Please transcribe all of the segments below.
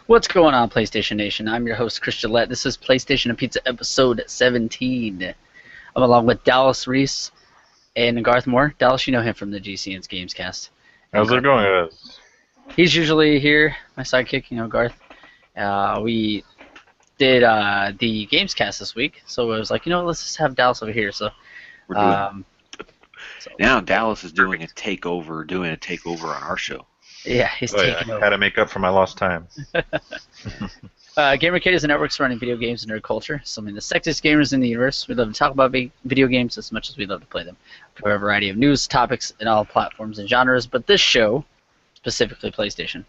What's going on, PlayStation Nation? I'm your host, Chris Gillette. This is PlayStation and Pizza episode 17. I'm along with Dallas Reese and Garth Moore. Dallas, you know him from the GCN's Gamescast. And How's it going, guys? He's usually here, my sidekick, Garth. We did the Gamescast this week, so I was like, let's just have Dallas over here. So We're doing now. Dallas is doing a takeover on our show. Yeah, he's taking over. Had to make up for my lost time. GamerCade is a network surrounding video games and nerd culture. Something the sexiest gamers in the universe. We love to talk about video games as much as we love to play them. We cover a variety of news, topics, and all platforms and genres, but this show, specifically PlayStation,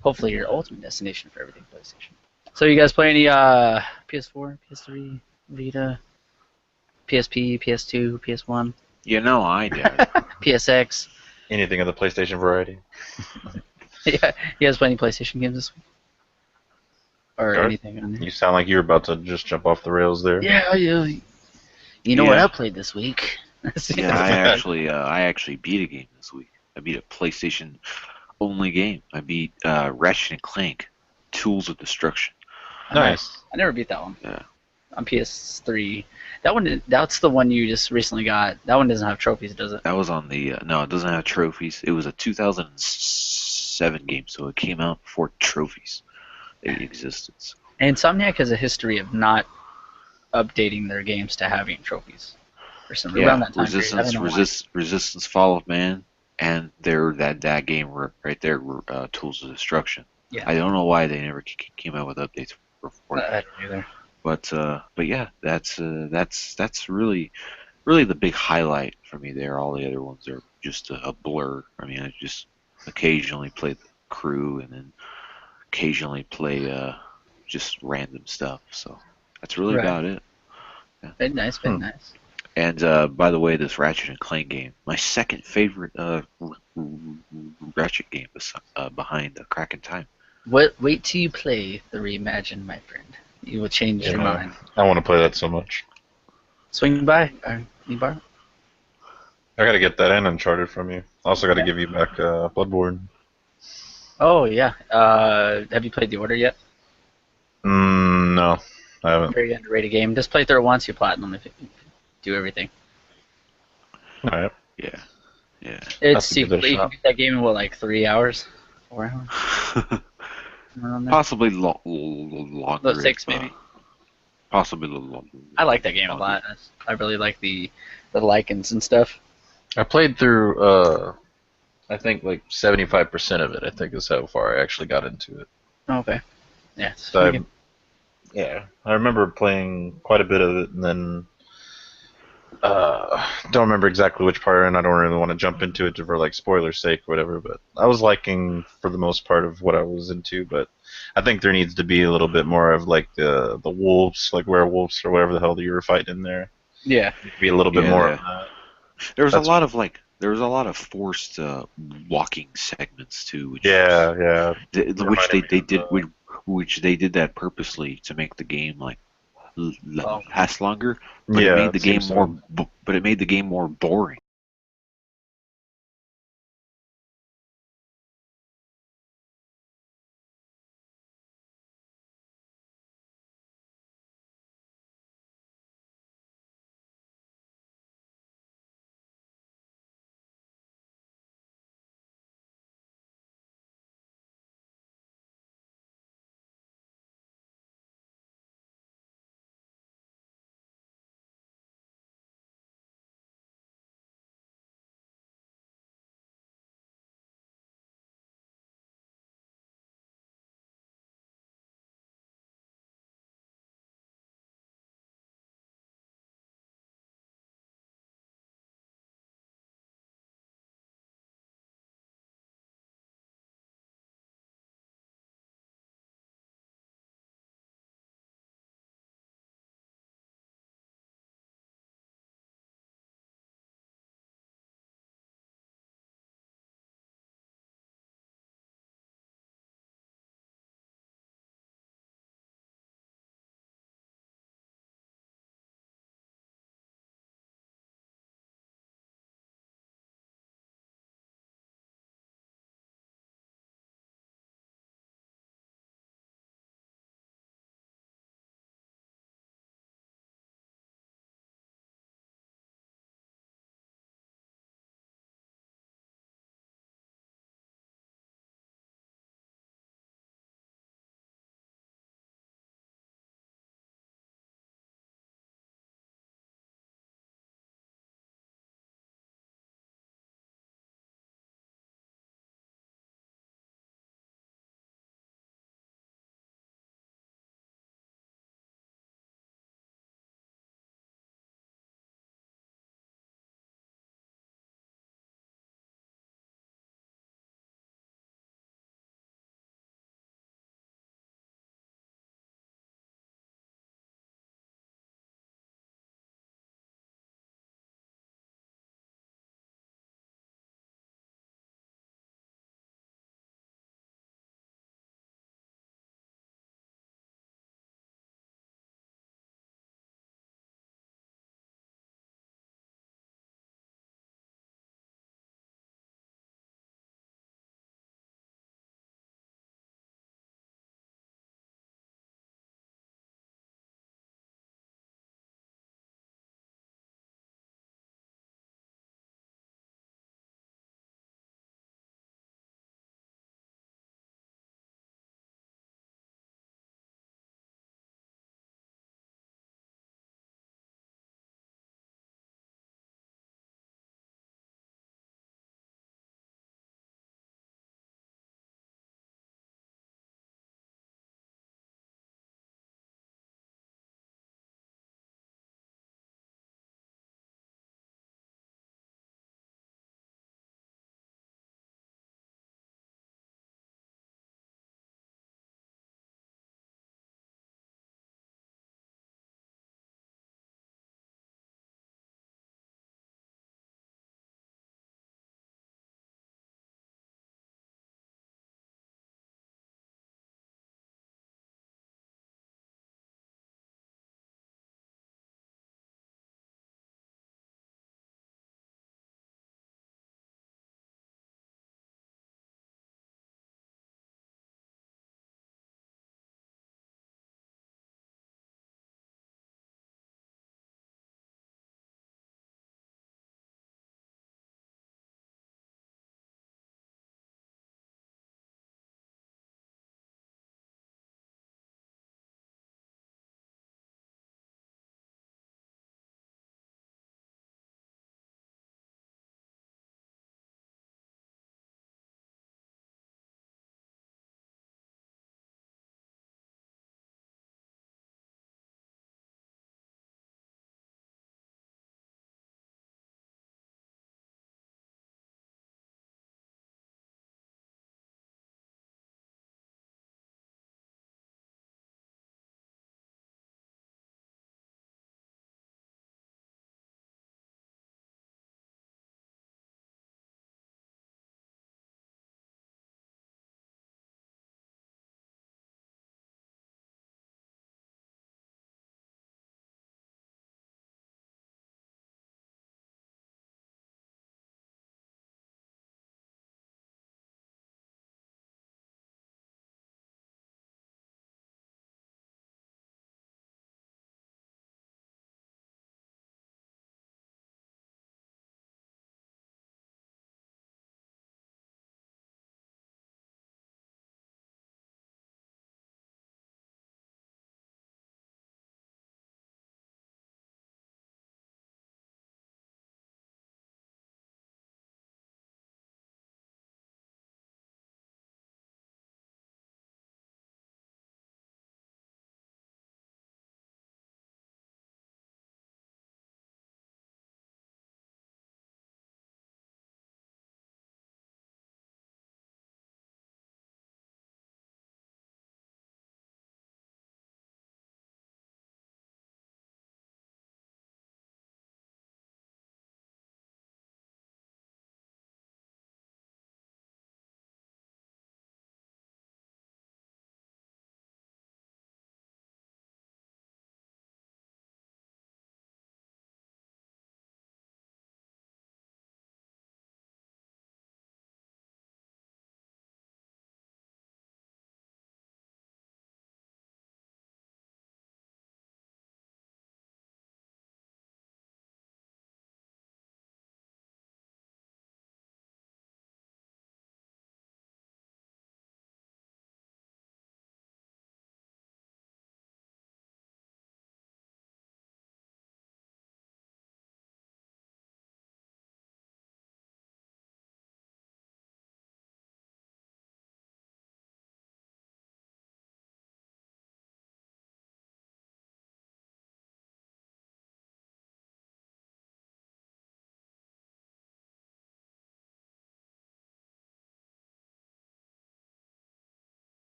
hopefully your ultimate destination for everything PlayStation. So you guys play any PS4, PS3, Vita, PSP, PS2, PS1? I did. PSX? Anything of the PlayStation variety? Yeah, you guys play any PlayStation games this week? Or Garth? Anything on there? You sound like you're about to just jump off the rails there. Yeah. You know what I played this week? Yeah, I actually beat a game this week. I beat a PlayStation only game. I beat Ratchet and Clank, Tools of Destruction. Nice. I never beat that one. Yeah. On PS3. That's the one you just recently got. That one doesn't have trophies, does it? That was on the no, it doesn't have trophies. It was a 2007 game, so it came out before trophies existed. So. And Insomniac has a history of not updating their games to having trophies. For some around that time Resistance, Fall of Man, and that game right there were Tools of Destruction. Yeah. I don't know why they never came out with updates for I don't either. But yeah, that's really the big highlight for me there. All the other ones are just a blur. I mean, I just occasionally play the crew and then occasionally play just random stuff. So that's really about it. Yeah. Very nice, very nice. And by the way, this Ratchet and Clank game, my second favorite Ratchet game behind Crack in Time. Wait till you play the reimagined, my friend. You will change your mind. I want to play that so much. Swing by. You borrow? I gotta get that and Uncharted from you. Also gotta give you back Bloodborne. Oh, yeah. Have you played The Order yet? No, I haven't. Very underrated game. Just play through it once, you platinum if you do everything. Alright. Yeah. It's you can beat that game in like 3 hours? 4 hours? Possibly longer. 6 maybe. Possibly a little longer. I like that game a lot. I really like the lichens and stuff. I played through I think like 75% of it. I think is how far I actually got into it. Okay. Yeah. So I remember playing quite a bit of it, and then don't remember exactly which part, and I don't really want to jump into it for like spoilers' sake or whatever. But I was liking for the most part of what I was into, but I think there needs to be a little bit more of like the wolves, like werewolves or whatever the hell you were fighting in there. Yeah. Be a little bit more of that. There was a lot of forced walking segments too. Which which they did that purposely to make the game like last longer. But it made the game But it made the game more boring.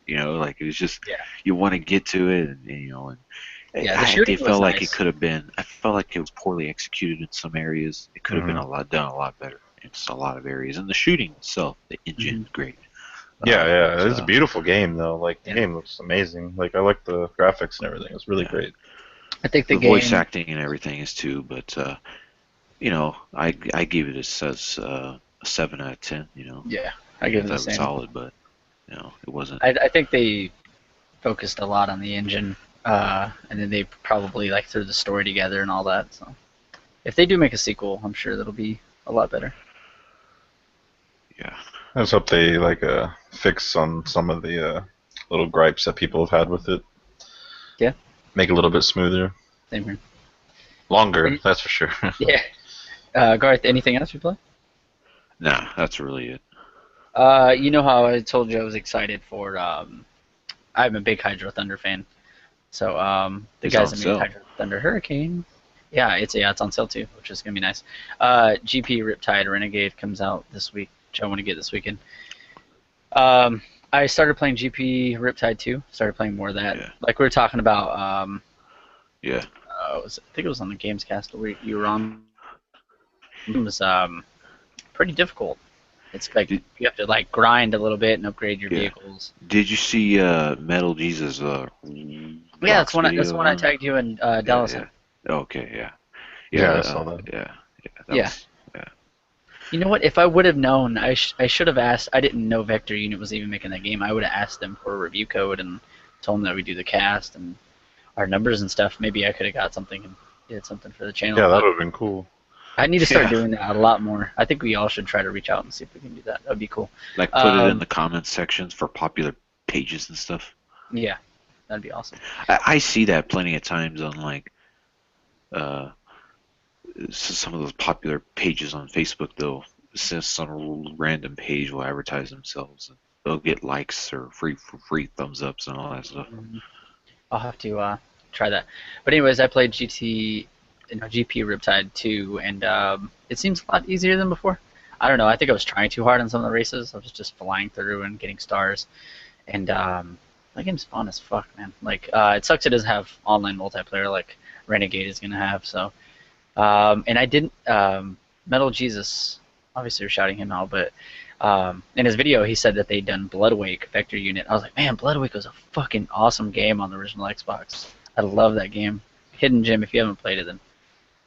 You know, like it was just Yeah. you want to get to it, and you know, and Yeah, the shooting it was felt like it nice. could have been. I felt like it was poorly executed in some areas. It could have been hmm done a lot better in just a lot of areas. And the shooting itself, the engine, Hmm. great. Yeah, But yeah, it's a beautiful game though. Like the Yeah, game looks amazing. Like I like the graphics and everything. It's really yeah, great. I think the the voice game. acting and everything is too. But you know, I gave it a 7 out of 10. You know, Yeah, I I give it the thought it was same. solid, but you know, it wasn't. I think they focused a lot on the engine, and then they probably like threw the story together and all that. So if they do make a sequel, I'm sure that'll be a lot better. Yeah, I just hope they like fix on some of the little gripes that people have had with it. Yeah, Make it a little bit smoother, same here. longer. Any- That's for sure. yeah, Garth, anything else you play? nah, that's really it. You know how I told you I was excited for. I'm a big Hydro Thunder fan, so the It's guys on that made sale. Hydro Thunder Hurricane. Yeah, it's on sale too, which is gonna be nice. GP Riptide Renegade comes out this week, which I want to get this weekend. I started playing GP Riptide 2. Started playing more of that. Yeah, Like we were talking about. yeah, I think it was on the Gamescast where you were on. It was pretty difficult. It's like did, you have to like grind a little bit and upgrade your yeah. vehicles. Did you see Metal Jesus Yeah, Rocks that's video one I on? tagged you and Yeah, Dallas in. yeah. Okay, yeah, yeah, Yeah, I saw that. yeah, yeah. That Yeah. was yeah. You know what? If I would have known, I should have asked. I didn't know Vector Unit was even making that game. I would have asked them for a review code and told them that we do the cast and our numbers and stuff. Maybe I could have got something and did something for the channel. Yeah, that But would have been cool. I need to start Yeah, doing that a lot more. I think we all should try to reach out and see if we can do that. That'd be cool. like put it in Um, the comments sections for popular pages and stuff. yeah, that'd be awesome. I see that plenty of times on like uh, some of those popular pages on Facebook. They'll since some random page will advertise themselves, and they'll get likes or free thumbs ups and all that stuff. Mhm. I'll have to try that. But anyways, I played GP Riptide 2, and it seems a lot easier than before. I don't know. I think I was trying too hard on some of the races. I was just flying through and getting stars. And that game's fun as fuck, man. Like, it sucks it doesn't have online multiplayer like Renegade is gonna have. So, and I didn't. Metal Jesus, obviously you're shouting him out, but in his video he said that they'd done Bloodwake Vector Unit. I was like, man, Bloodwake was a fucking awesome game on the original Xbox. I love that game. Hidden Gem. If you haven't played it, then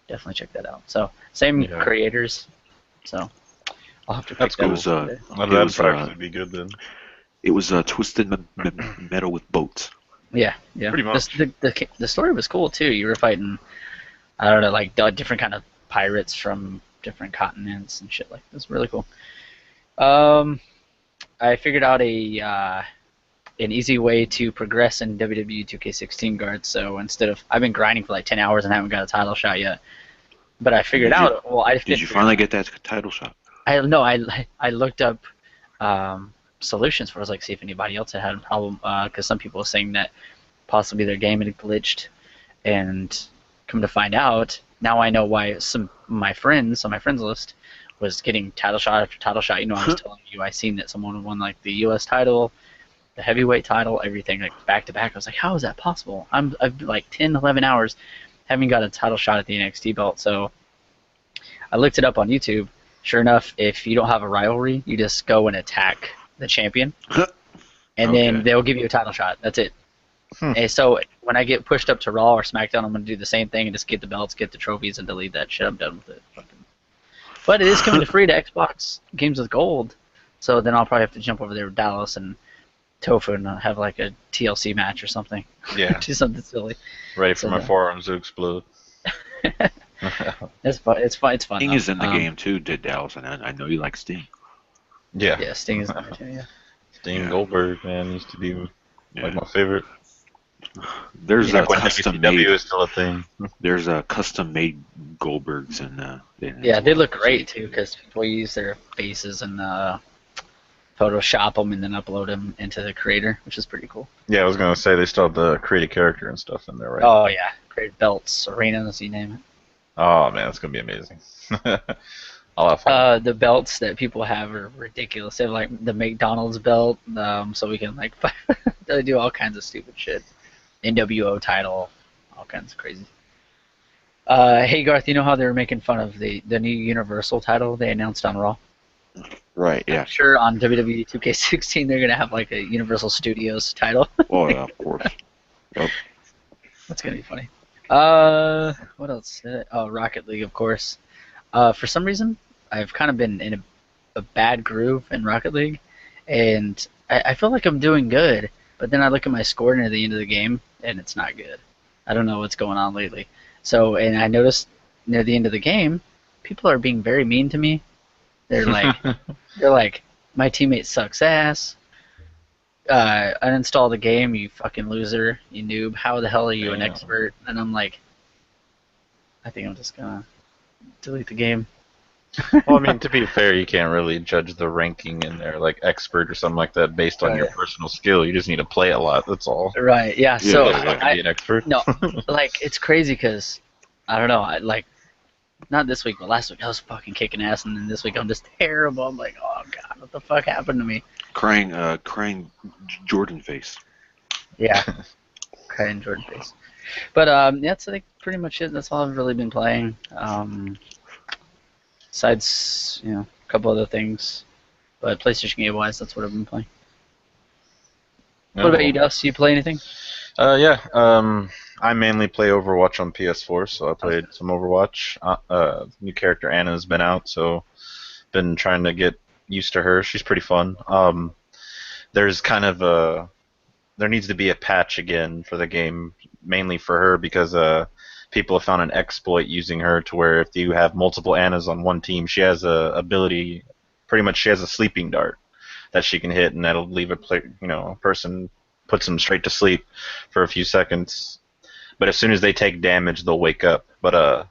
definitely check that out. So same Yeah. creators. So I'll have to pick That's that It cool. was up. Someday. That'd probably be good then. it was Twisted Metal with boats. Yeah, yeah. Pretty much. The story was cool too. You were fighting, I don't know, like different kind of pirates from different continents and shit. Like it was really cool. Um, I figured out a an easy way to progress in WWE 2K16 guards. So instead of I've been grinding for like 10 hours and haven't got a title shot yet, but I figured Did you out. Well, I did did you figure finally out. get that title shot? I no, I looked up solutions for. I was like, see if anybody else had a problem because some people were saying that possibly their game had glitched, and come to find out, now I know why some my friends on my friends list was getting title shot after title shot. You know, I was telling you I seen that someone won like the U.S. title, the heavyweight title, everything like back to back. I was like, how is that possible? I've been like 10, 11 hours, haven't got a title shot at the NXT belt. So I looked it up on YouTube. Sure enough, if you don't have a rivalry, you just go and attack the champion, and then Okay. they'll give you a title shot. That's it. Hmm. And so when I get pushed up to Raw or SmackDown, I'm gonna do the same thing and just get the belts, get the trophies, and delete that shit. I'm done with it. Fucking. But it is coming to free to Xbox Games with Gold, so then I'll probably have to jump over there with Dallas and Tofu and have like a TLC match or something. Yeah. Do something silly. Ready for So, my forearms to explode. It's fun. It's fun. It's fun. Sting though. is in the game too, did Dallas, and I know you like Sting. Yeah. Yeah, Sting is in there too. Yeah. Sting Yeah. Goldberg, man, used to be Yeah. like my favorite. There's Yeah, a Back when custom WCW made. is still a thing. There's a custom made Goldbergs in Yeah, as they well. look So great you too can- because people use their faces and Photoshop them and then upload them into the creator, which is pretty cool. Yeah, I was gonna say they still have the create a character and stuff in there, right? Oh yeah, create belts, arenas, you name it. Oh man, that's gonna be amazing. I'll have fun. The belts that people have are ridiculous. They have like the McDonald's belt, so we can like they do all kinds of stupid shit. NWO title, all kinds of crazy. Hey Garth, you know how they were making fun of the new Universal title they announced on Raw? Right, yeah. I'm sure on WWE 2K16 they're gonna have like a Universal Studios title. Oh, yeah, of course. Yep. That's gonna be funny. What else? Oh, Rocket League, of course. For some reason, I've kind of been in a bad groove in Rocket League, and I feel like I'm doing good, but then I look at my score near the end of the game, and it's not good. I don't know what's going on lately. So, and I noticed near the end of the game, people are being very mean to me. They're like, my teammate sucks ass. Uninstall the game, you fucking loser, you noob. How the hell are you an Damn. expert? And I'm like, I think I'm just gonna delete the game. Well, I mean, to be fair, you can't really judge the ranking in there, like expert or something like that, based on your Right. personal skill. You just need to play a lot. That's all. Right. Yeah. Yeah, So You're not gonna be an expert. no, like it's crazy because I don't know. I like not this week, but last week I was fucking kicking ass, and then this week I'm just terrible. I'm like, oh god, what the fuck happened to me? Crying Jordan face. Yeah. Crying Jordan face. But yeah, that's like pretty much it. That's all I've really been playing. Besides, a couple other things. But PlayStation game wise, that's what I've been playing. What about you, Dust? You play anything? Yeah. I mainly play Overwatch on PS4, so I played some Overwatch. New character Anna's been out, so been trying to get used to her. She's pretty fun. There's kind of there needs to be a patch again for the game, mainly for her because people have found an exploit using her to where if you have multiple Annas on one team, she has a ability. Pretty much, she has a sleeping dart that she can hit, and that'll leave a person, puts them straight to sleep for a few seconds. But as soon as they take damage, they'll wake up. But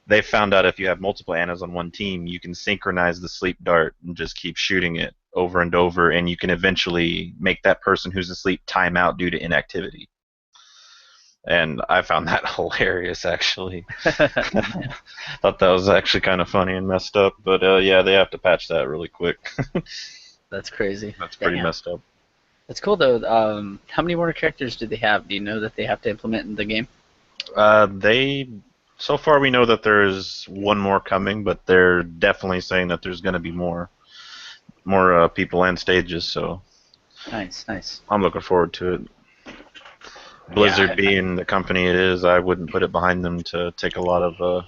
they found out if you have multiple Annas on one team, you can synchronize the sleep dart and just keep shooting it over and over, and you can eventually make that person who's asleep time out due to inactivity. And I found that hilarious, actually. Thought that was actually kind of funny and messed up. But yeah, they have to patch that really quick. That's crazy. That's pretty Damn. messed up. That's cool though. How many more characters do they have? Do you know that they have to implement in the game? So far we know that there's one more coming, but they're definitely saying that there's going to be more people and stages. So Nice, nice. I'm looking forward to it. Blizzard Yeah, being the company it is, I wouldn't put it behind them to take a lot of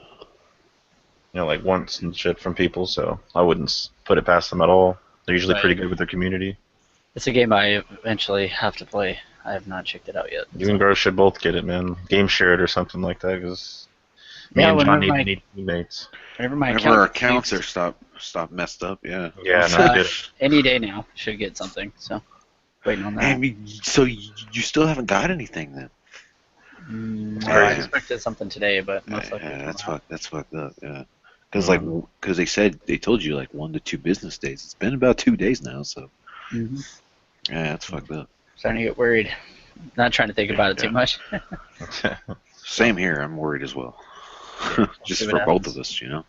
like wants and shit from people. So I wouldn't put it past them at all. They're usually Right. pretty good with their community. It's a game I eventually have to play. I have not checked it out yet. You and Gross should both get it, man. Game share it or something like that, because me Yeah, and John whenever need teammates. Whenever my Whenever our account accounts are stop messed up, yeah. Yeah, no good. any day now should get something. So waiting on that. I mean, so you still haven't got anything then? I Crazy. expected something today, but most likely Yeah, tomorrow. that's fucked up. Yeah, because they told you like 1 to 2 business days. It's been about 2 days now, so Mhm. yeah, that's fucked up. Starting to get worried. Not trying to think about it too much. Same here. I'm worried as well. Just see for what both happens. of us, you know.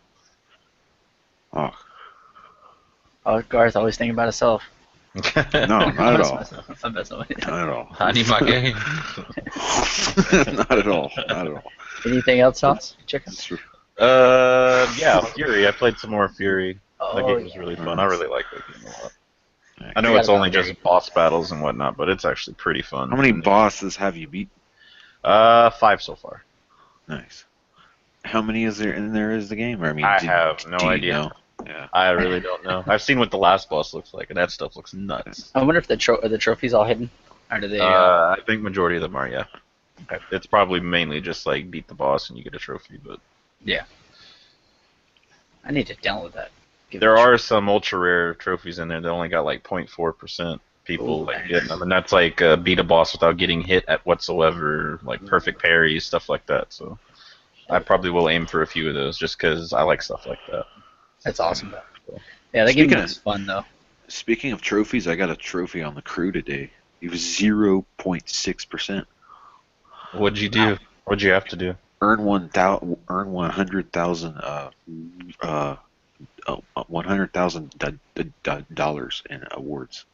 Oh Oh, Garth always thinking about himself. no, not at all. I'm messing with you. Not at all. I need my game. Not at all. Not at all. Anything else, Hoss? Chicken? Yeah, Fury. I played some more Fury. That Oh, game was yeah. really fun. I really like that game a lot. I I know forgot it's only about just boss battles and whatnot, but it's actually pretty fun. How many bosses have you beat? 5 so far. Nice. How many is there in there is the game? Or, I mean, I have no do you idea. know? Yeah. I really don't know. I've seen what the last boss looks like, and that stuff looks nuts. I wonder if the trophies all hidden, or do they? I think majority of them are, yeah. Okay. It's probably mainly just like beat the boss and you get a trophy, but Yeah. I need to download that. there are some ultra rare trophies in there that only got like 0.4% people Ooh, like nice. getting them, and that's like beat a boss without getting hit at whatsoever, like perfect parries, stuff like that. So I probably will aim for a few of those just because I like stuff like that. That's awesome. Yeah, that game looks fun though. Speaking of trophies, I got a trophy on the crew today. It was 0.6%. What'd you do? What'd you have to do? Earn 100,000 $100,000 in awards.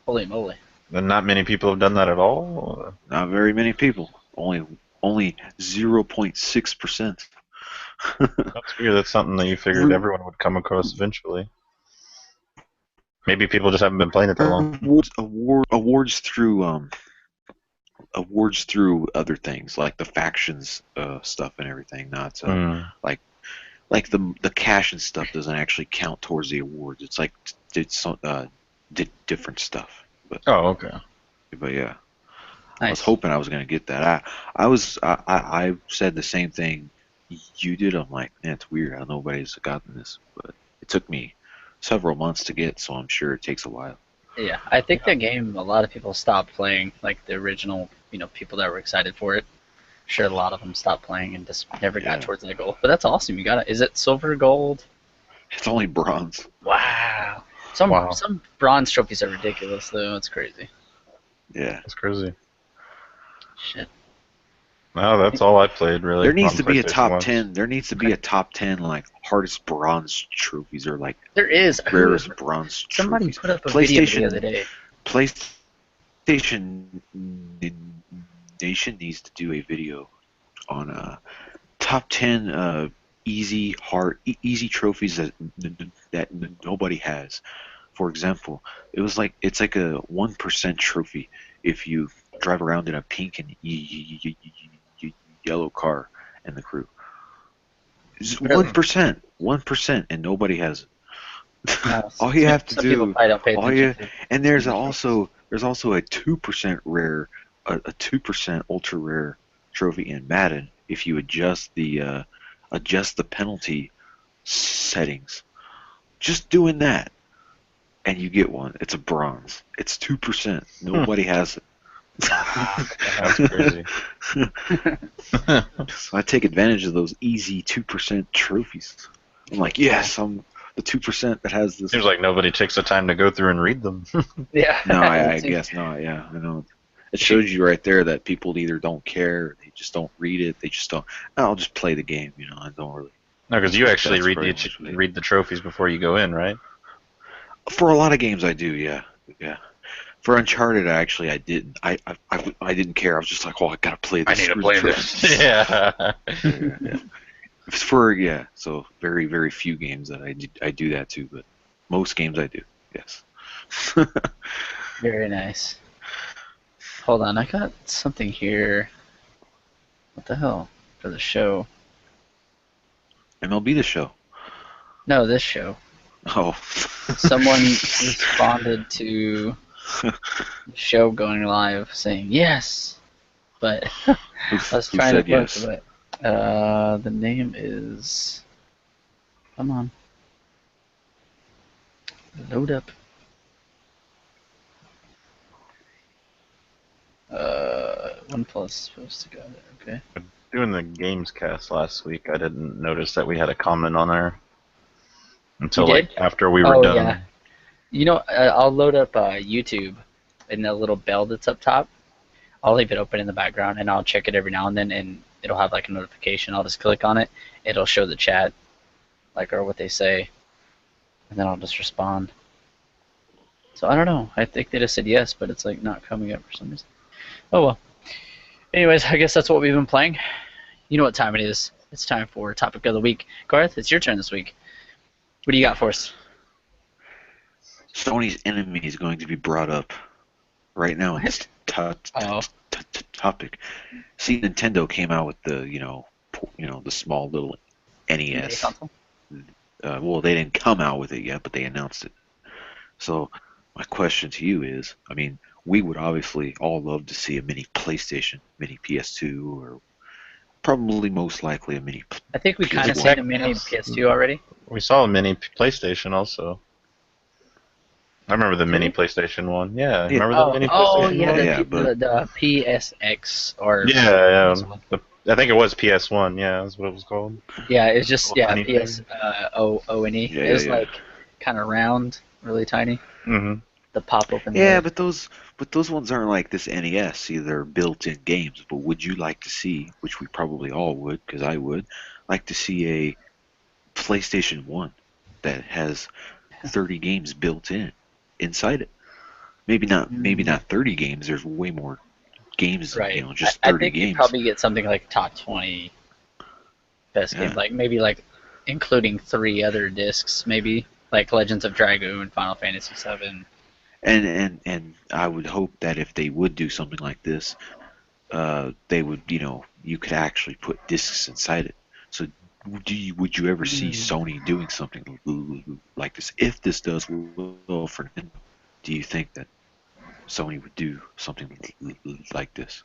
Holy moly! And not many people have done that at all. Not very many people. Only 0.6%. That's weird. That's something that you figured everyone would come across eventually. Maybe people just haven't been playing it that long. Awards through other things like the factions stuff and everything. Not like the cash and stuff doesn't actually count towards the awards. It's like did different stuff. Oh, okay. But yeah, Nice. I was hoping I was gonna get that. I said the same thing you did. I'm like, man, it's weird how nobody's gotten this, but it took me several months to get, so I'm sure it takes a while. Yeah, I think the game a lot of people stopped playing, like the original, people that were excited for it. Sure, a lot of them stopped playing and just never got towards that goal. But that's awesome. You got it. Is it silver, gold? It's only bronze. Wow. Some bronze trophies are ridiculous though. It's crazy. Yeah, That's crazy. Shit. No, that's all I played really. There needs on to be a PlayStation top 1. 10. There needs to be a top 10 like hardest bronze trophies or like There is. rarest bronze Somebody trophies. put up a video the other day. PlayStation Nation needs to do a video on top 10 easy trophies that nobody has. For example, it's like a 1% trophy if you drive around in a pink and yellow car in the crew. Really? 1%, and nobody has it. All you have to Some do, people probably don't pay attention to and there's the also a 2% rare, a 2% ultra rare trophy in Madden if you adjust the penalty settings. Just doing that, and you get one. It's a bronze. It's 2%. Nobody has it. That's crazy. So I take advantage of those easy 2% trophies. I'm like, yes, I'm the 2% that has this. Seems like nobody takes the time to go through and read them. Yeah. No, I guess not. Yeah, I know. It shows you right there that people either don't care, they just don't read it, they just don't. I'll just play the game, I don't really. No, because you actually That's read pretty much what read the trophies before you go in, right? For a lot of games, I do. Yeah. For Uncharted, I didn't. I didn't care. I was just like, oh, I gotta play this. I need to play this. Yeah. So very very few games that I do that too, but most games I do. Yes. Very nice. Hold on, I got something here. What the hell? For the show. MLB The Show. No, this show. Oh. Someone responded to the show going live saying yes, but I was Who trying to said yes? look, but the name is. Come on. Load up. OnePlus is supposed to go there. Okay. Doing the games cast last week, I didn't notice that we had a comment on there until You did? after we were done. Yeah. I'll load up YouTube and the little bell that's up top. I'll leave it open in the background and I'll check it every now and then, and it'll have like a notification. I'll just click on it. It'll show the chat, or what they say, and then I'll just respond. So I don't know. I think they just said yes, but it's not coming up for some reason. Oh well. Anyways, I guess that's what we've been playing. You know what time it is. It's time for Topic of the Week. Garth, it's your turn this week. What do you got for us? Sony's enemy is going to be brought up right now in this topic. See, Nintendo came out with the the small little NES. Well, they didn't come out with it yet, but they announced it. So my question to you is, we would obviously all love to see a mini PlayStation, mini PS2, or probably most likely a mini. I think we kind of seen a mini PS2 already. We saw a mini PlayStation also. I remember the mini PlayStation 1. Yeah, remember the mini PlayStation 1? The PSX or I think it was PS1. Yeah, that's what it was called. Yeah, it's just PS O-N-E. It was kind of round, really tiny. Mm-hmm. The pop open. Yeah, but those ones aren't like this NES. See, they're built-in games. But would you like to see, which we probably all would, because I would, like to see a PlayStation 1 that has 30 games built inside it. Maybe not 30 games. There's way more games than, Right. just I 30 think you'd games. probably get something like top 20 best Yeah. games, like maybe like including 3 other discs, maybe like Legends of Dragoon, Final Fantasy VII. And I would hope that if they would do something like this, they would, you could actually put discs inside it. So would you ever see Sony doing something like this? If this does well for Nintendo, do you think that Sony would do something like this?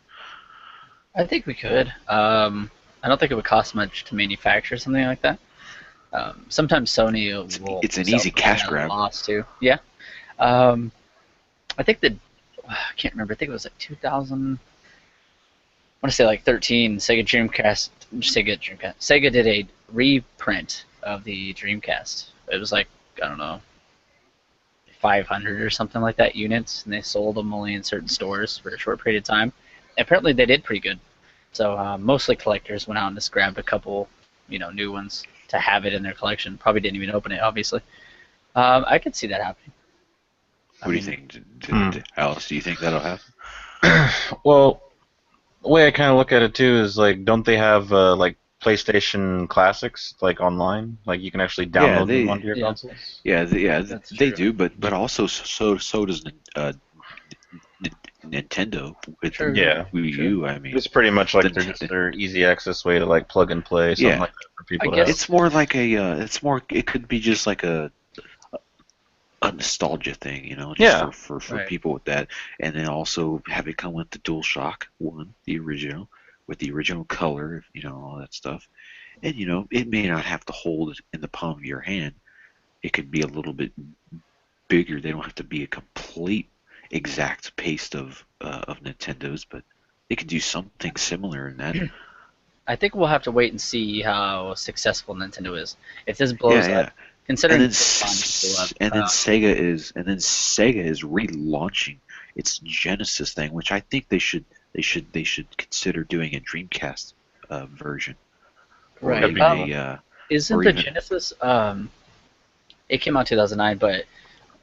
I think we could. I don't think it would cost much to manufacture something like that. Sometimes Sony will It's an sell easy something cash at a grab. loss too. Yeah. Um, I think that I can't remember. I think it was like 2000. I want to say like 13. Sega did a reprint of the Dreamcast. It was like, I don't know, 500 or something like that units, and they sold them only in certain stores for a short period of time. And apparently they did pretty good. So mostly collectors went out and just grabbed a couple, new ones to have it in their collection. Probably didn't even open it, obviously. I could see that happening. What do you think, Alice? Do you think that'll happen? Well, the way I kind of look at it too is like, don't they have like PlayStation Classics like online? Like you can actually download them onto your consoles. Yeah, That's they true. do, but also so does Nintendo with True. Yeah. Wii U. I mean, It's pretty much like the- their easy access way to like plug and play, something Yeah. like that for people I to guess- have. it's more like it could be just like a nostalgia thing, just Yeah. for Right. people with that, and then also have it come with the DualShock 1, the original, with the original color, all that stuff, and it may not have to hold it in the palm of your hand. It could be a little bit bigger. They don't have to be a complete exact paste of Nintendo's, but they could do something similar in that. I think we'll have to wait and see how successful Nintendo is. If this blows Yeah, up, considering and then this launch blew up, Sega is relaunching its Genesis thing, which I think they should consider doing a Dreamcast version. Or right? even Isn't or the even- Genesis? It came out 2009, but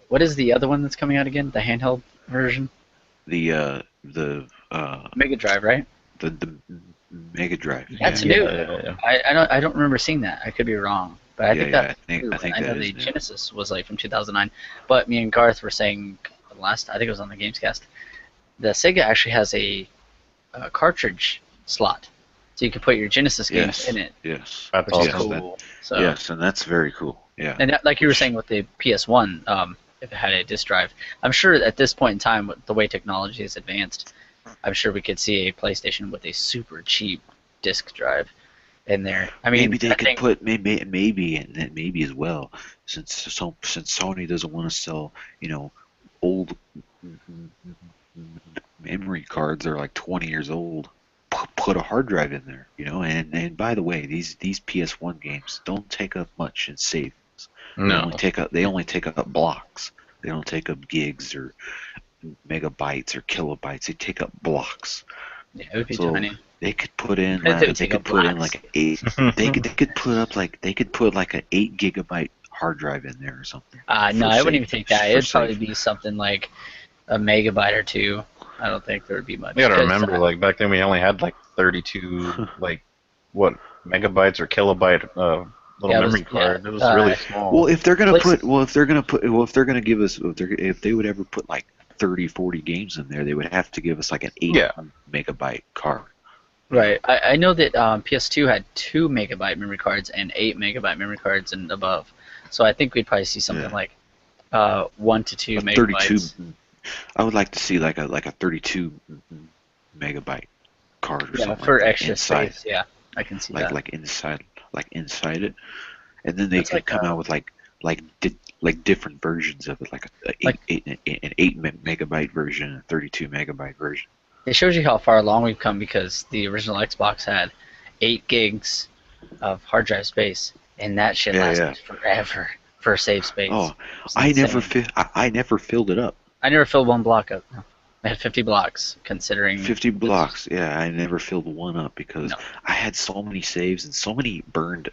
what is the other one that's coming out again? The handheld version, the Mega Drive, right? the Mega Drive. That's Yeah, new. yeah. I don't remember seeing that. I could be wrong, but I think Yeah, that's I new. think I know that the is new. Genesis was like from 2009, but me and Garth were saying last. I think it was on the Gamescast. The Sega actually has a cartridge slot, so you can put your Genesis games Yes, in it, yes, That's which is awesome. cool. So yes, and that's very cool. Yeah, and that, like you were saying with the PS1, if it had a disk drive, I'm sure at this point in time, with the way technology has advanced, I'm sure we could see a PlayStation with a super cheap disk drive in there. I mean, maybe they I could think- put maybe as well, since Sony doesn't want to sell old memory cards that are like 20 years old. Put a hard drive in there, and by the way, these PS1 games don't take up much in save. No. They only take up blocks. They don't take up gigs or megabytes or kilobytes. They take up blocks. Yeah, it would be So tiny. they could put in They would they take could up put in blocks. like they could put like an 8 GB hard drive in there or something. No, I wouldn't even take that. for It'd probably save. be something like a megabyte or two. I don't think there would be much. You gotta 'cause, remember, like back then we only had like 32, like what megabytes or kilobyte little Yeah, it was- memory card. yeah, It was really small. Well, if they're gonna Places- if they're gonna give us, if they would ever put like 30, 40 games in there, they would have to give us like an 8 megabyte card. Right. I know that PS2 had 2 megabyte memory cards and 8 megabyte memory cards and above. So I think we'd probably see something Yeah. like 1 to 2 A megabytes. 32. I would like to see like a 32 megabyte card or Yeah, something for like that extra inside, space. Yeah, I can see that. like inside it, and then they That's could like, come out with like different versions of it, like Like- an 8 megabyte version, and a 32 megabyte version. It shows you how far along we've come because the original Xbox had 8 gigs of hard drive space, and that shit Yeah, lasted forever for save space. Oh, It's I never insane. I never filled it up. I never filled one block up. I had 50 blocks, considering 50 blocks. Yeah, I never filled one up because No. I had so many saves and so many burned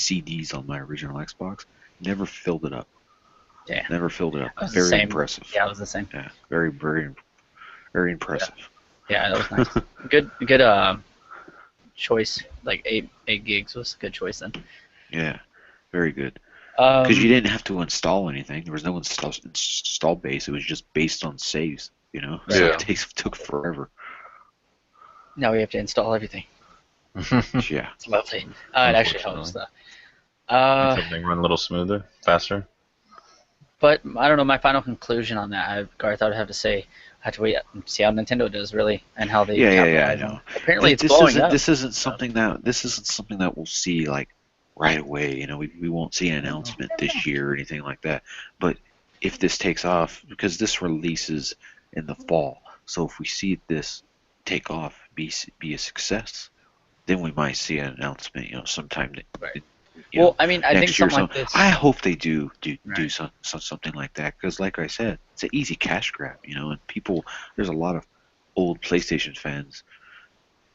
CDs on my original Xbox. Never filled it up. Yeah. Never filled it up. That was the Very same. impressive. Yeah, it was the same. Yeah, very, very, very impressive. Yeah, that was nice. Good choice. Like 8 gigs was a good choice then. Yeah, very good. Because you Um, didn't have to install anything. There was no install base. It was just based on saves, you know. So Yeah. it took forever. now we have to install everything. Yeah. It's lovely. It actually helps though. Makes everything run a little smoother, faster. But I don't know. My final conclusion on that, Garth, I would have to say, I have to wait and see how Nintendo does really, and how they Yeah, I capitalize on know. it. Apparently, it's This blowing isn't up. this isn't something that we'll see like right away. You know, we won't see an announcement this year or anything like that. But if this takes off, because this releases in the fall, so if we see this take off, be a success, then we might see an announcement. You know, sometime Right. you Well, know, I mean, I think next year. something like this. I hope they do Right. something like that, because like I said, it's an easy cash grab. You know, and people, there's a lot of old PlayStation fans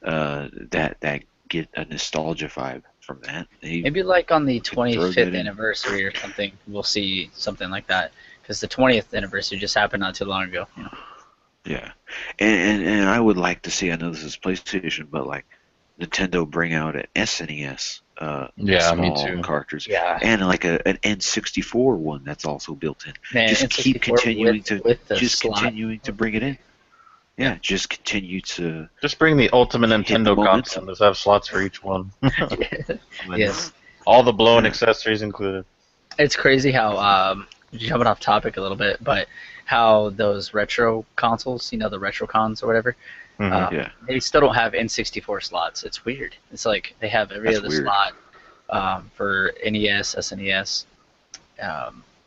that get a nostalgia vibe from that. Maybe like on the could throw 25th that in. anniversary or something, we'll see something like that. Because the 20th anniversary just happened not too long ago. You know? Yeah, and I would like to see. I know this is PlayStation, but like Nintendo bring out an SNES, Yeah, me small too. cartridge, Yeah. and like an N64 one that's also built in. Man, Just keep N64 continuing with the just slot. continuing to bring it in. Yeah, just continue to Just bring the ultimate hit the Nintendo momentum. console. Just have slots for each one. Yes. All the blown Yeah. accessories included. It's crazy how jumping off topic a little bit, but how those retro consoles, you know, the retro cons or whatever, Mhm. Yeah. they still don't have N64 slots. It's weird. It's like they have every That's other weird. slot for NES, SNES,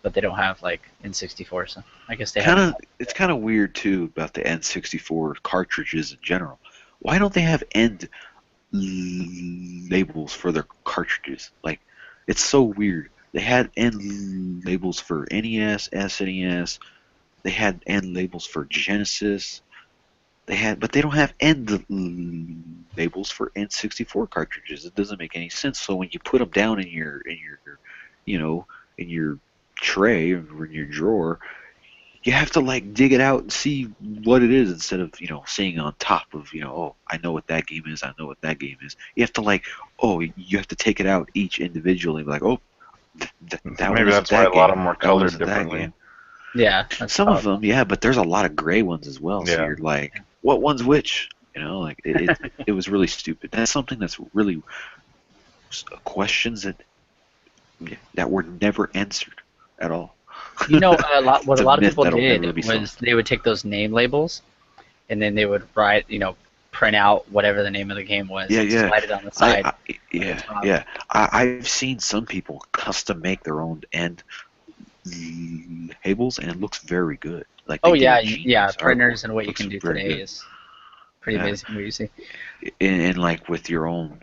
but they don't have like N64. So I guess they have. It's kind of weird too about the N64 cartridges in general. Why don't they have end labels for their cartridges? Like, it's so weird. They had end labels for NES, SNES. They had end labels for Genesis. But they don't have end labels for N64 cartridges. It doesn't make any sense. So when you put them down in your, you know, in your tray or in your drawer, you have to like dig it out and see what it is instead of seeing on top of oh, I know what that game is. I know what that game is. You have to you have to take it out each individually and be like, oh, that one Maybe isn't that's why that a lot game. of them are That one colored isn't that differently. game. Yeah, that's Some of powerful. them, yeah, but there's a lot of gray ones as well. So Yeah. you're like, what one's which? Like it was really stupid. That's something that's really questions that were never answered at all. You know, what It's a a lot of myth people that'll did never be was solved. they would take those name labels and then they would write, print out whatever the name of the game was and Yeah. slide it on the side. Yeah. I've seen some people custom make their own end labels, and it looks very good. Like Oh they did yeah, a yeah, genius printers artwork. and what you Looks can do very today good. is pretty Yeah. amazing. What you see. And like with your own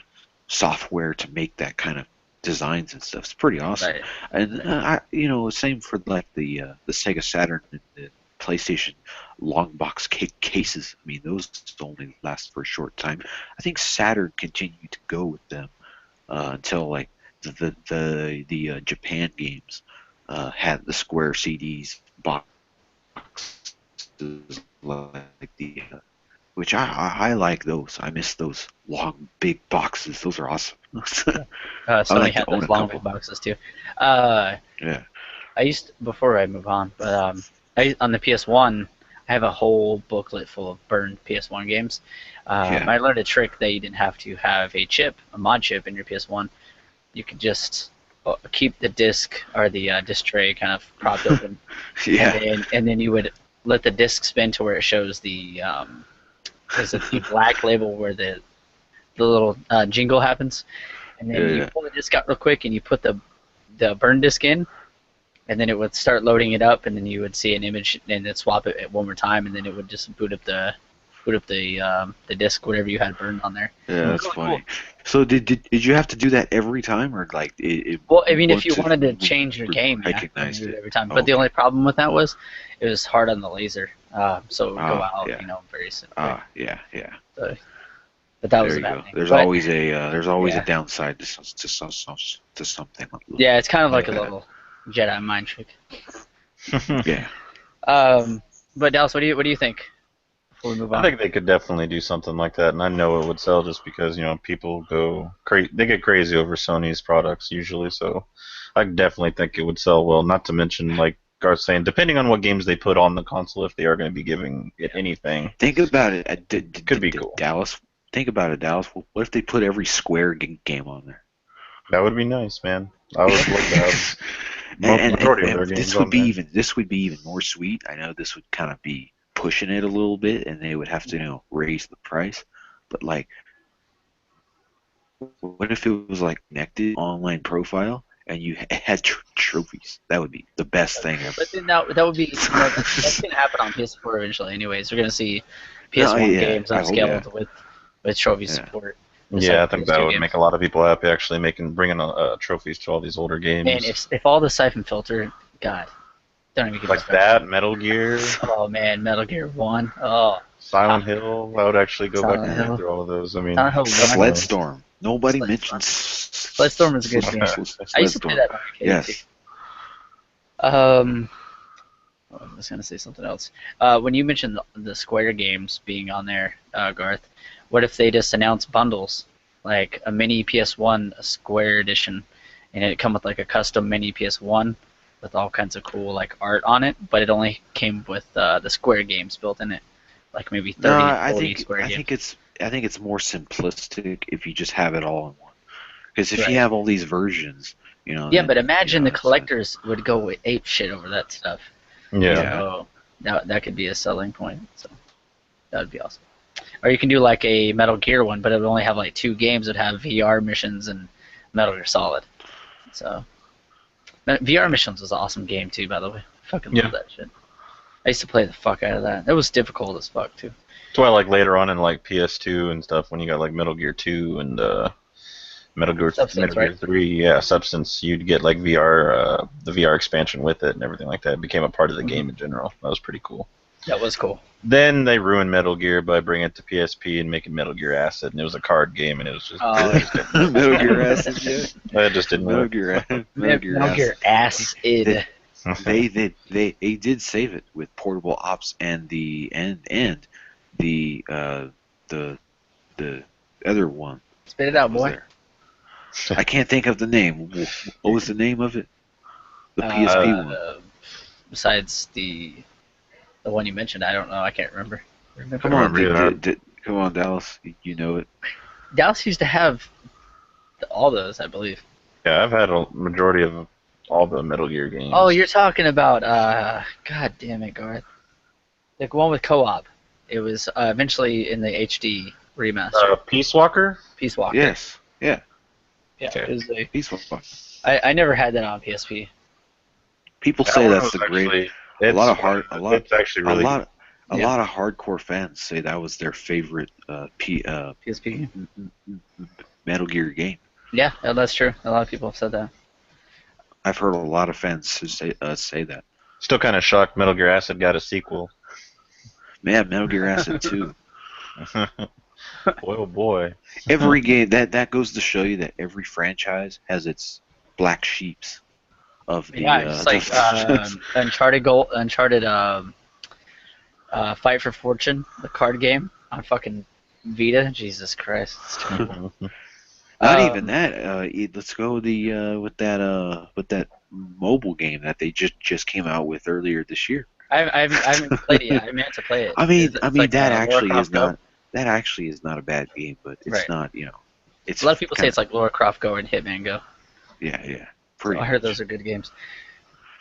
software to make that kind of designs and stuff, it's pretty awesome. Right. And same for like the Sega Saturn and the PlayStation long box cases. I mean, those only last for a short time. I think Saturn continued to go with them until like the Japan games had the square CDs boxes like the which I like those. I miss those long big boxes. Those are awesome. I Sony like to had own those a long big couple. boxes too. Uh, Yeah. I used before I move on, but on the PS1, I have a whole booklet full of burned PS1 games. Yeah. I learned a trick that you didn't have to have a mod chip in your PS1. You could just keep the disc or the disc tray kind of propped open, Yeah. and then you would let the disc spin to where it shows the is it the black label where the little jingle happens, and then you Yeah. pull the disc out real quick and you put the burn disc in, and then it would start loading it up, and then you would see an image, and then swap it one more time, and then it would just boot up the disc, whatever you had burned on there. Yeah, that's Really funny. cool. So did you have to do that every time, or like Well, I mean, if once you it wanted to change your game, yeah, recognized you do it it? every time. But the Okay. only problem with that was it was hard on the laser, so it would go Ah, out, yeah. very soon. Ah, yeah. So, But that was There a you bad go. thing. There's But, always a yeah. downside to something. Yeah, it's kind of like a that. little Jedi mind trick. Yeah. Um, but Dallas, what do you think before we move I on? think they could definitely do something like that, and I know it would sell just because people go they get crazy over Sony's products usually. So I definitely think it would sell well. Not to mention, like Garth's saying, depending on what games they put on the console, if they are going to be giving it anything, Think about it, could be cool. Dallas. Think about it, Dallas. What if they put every Square game on there? That would be nice, man. I would love to have majority of their And games on there. this would be even more sweet. I know this would kind of be pushing it a little bit, and they would have to raise the price. But like, what if it was like connected online profile and you had trophies? That would be the best thing ever. But then that would be that's gonna happen on PS4 eventually. Anyways, we're gonna see No, PS1 yeah, games I hope, yeah. upscaled with trophy Yeah. support. Just Yeah, like I think that PS2 would games. make a lot of people happy. Actually, bringing trophies to all these older games. Man, if all the Siphon Filter, God, don't even get me like started. that, Metal Gear, Oh man, Metal Gear 1. Oh, Silent Hill, I would actually go back Silent and Hill. play through all of those. I mean, Silent Hill 1. Sledstorm. Nobody Sledstorm. mentions Sledstorm is a good game. I used to play that on arcade Yes. too. I was gonna say something else. When you mentioned the Square games being on there, Garth, what if they just announce bundles, like a mini PS1, a Square edition, and it come with like a custom mini PS1 with all kinds of cool like art on it, but it only came with the Square games built in it, like maybe 30, No, 40 Square games. I think it's more simplistic if you just have it all in one. Because if Right. you have all these versions, Yeah, then, but imagine the it's, collectors would go ape shit over that stuff. yeah. So that could be a selling point. So that would be awesome. Or you can do like a Metal Gear one, but it would only have like 2 games. It would have VR missions and Metal Gear Solid. So VR missions was an awesome game too, by the way. I fucking love that shit. I used to play the fuck out of that. It was difficult as fuck too. That's why, like later on in like PS2 and stuff, when you got like Metal Gear 2 and Substance, Metal Gear right? 3, yeah, Substance, you'd get like the VR expansion with it and everything like that. It became a part of the game in general. That was pretty cool. That was cool. Then they ruined Metal Gear by bringing it to PSP and making Metal Gear Acid, and it was a card game, and it was just Metal Gear Acid, yeah. It just didn't work. Metal Gear Acid. They did save it with portable ops and the other one. Spit it out, was boy. there. I can't think of the name. What was the name of it? The PSP one. Besides the one you mentioned, I don't know. I can't remember. Come on, remember come on, Dallas. You know it. Dallas used to have all those, I believe. Yeah, I've had a majority of all the Metal Gear games. Oh, you're talking about God damn it, Garth. The one with co-op. It was eventually in the HD remaster. Peace Walker? Peace Walker. Yes. Yeah. Yeah. Okay. It was Peace Walker. I never had that on PSP. People say that's the great. It's actually really A lot of hardcore fans say that was their favorite PSP. Metal Gear game. Yeah, that's true. A lot of people have said that. I've heard a lot of fans say that. Still kind of shocked Metal Gear Acid got a sequel. Man, Metal Gear Acid 2. Boy, oh boy. Every game that goes to show you that every franchise has its black sheeps of the It's like Uncharted Fight for Fortune, the card game on fucking Vita. Jesus Christ, it's terrible. Not even that. Let's go with that mobile game that they just came out with earlier this year. I haven't played it yet. I meant to play it. I mean, like, that actually Lara is Croft Go. not. That actually is not a bad game, but it's Right. not. It's A lot of people say it's like Lara Croft Go and Hitman Go. Yeah. So I heard those are good games.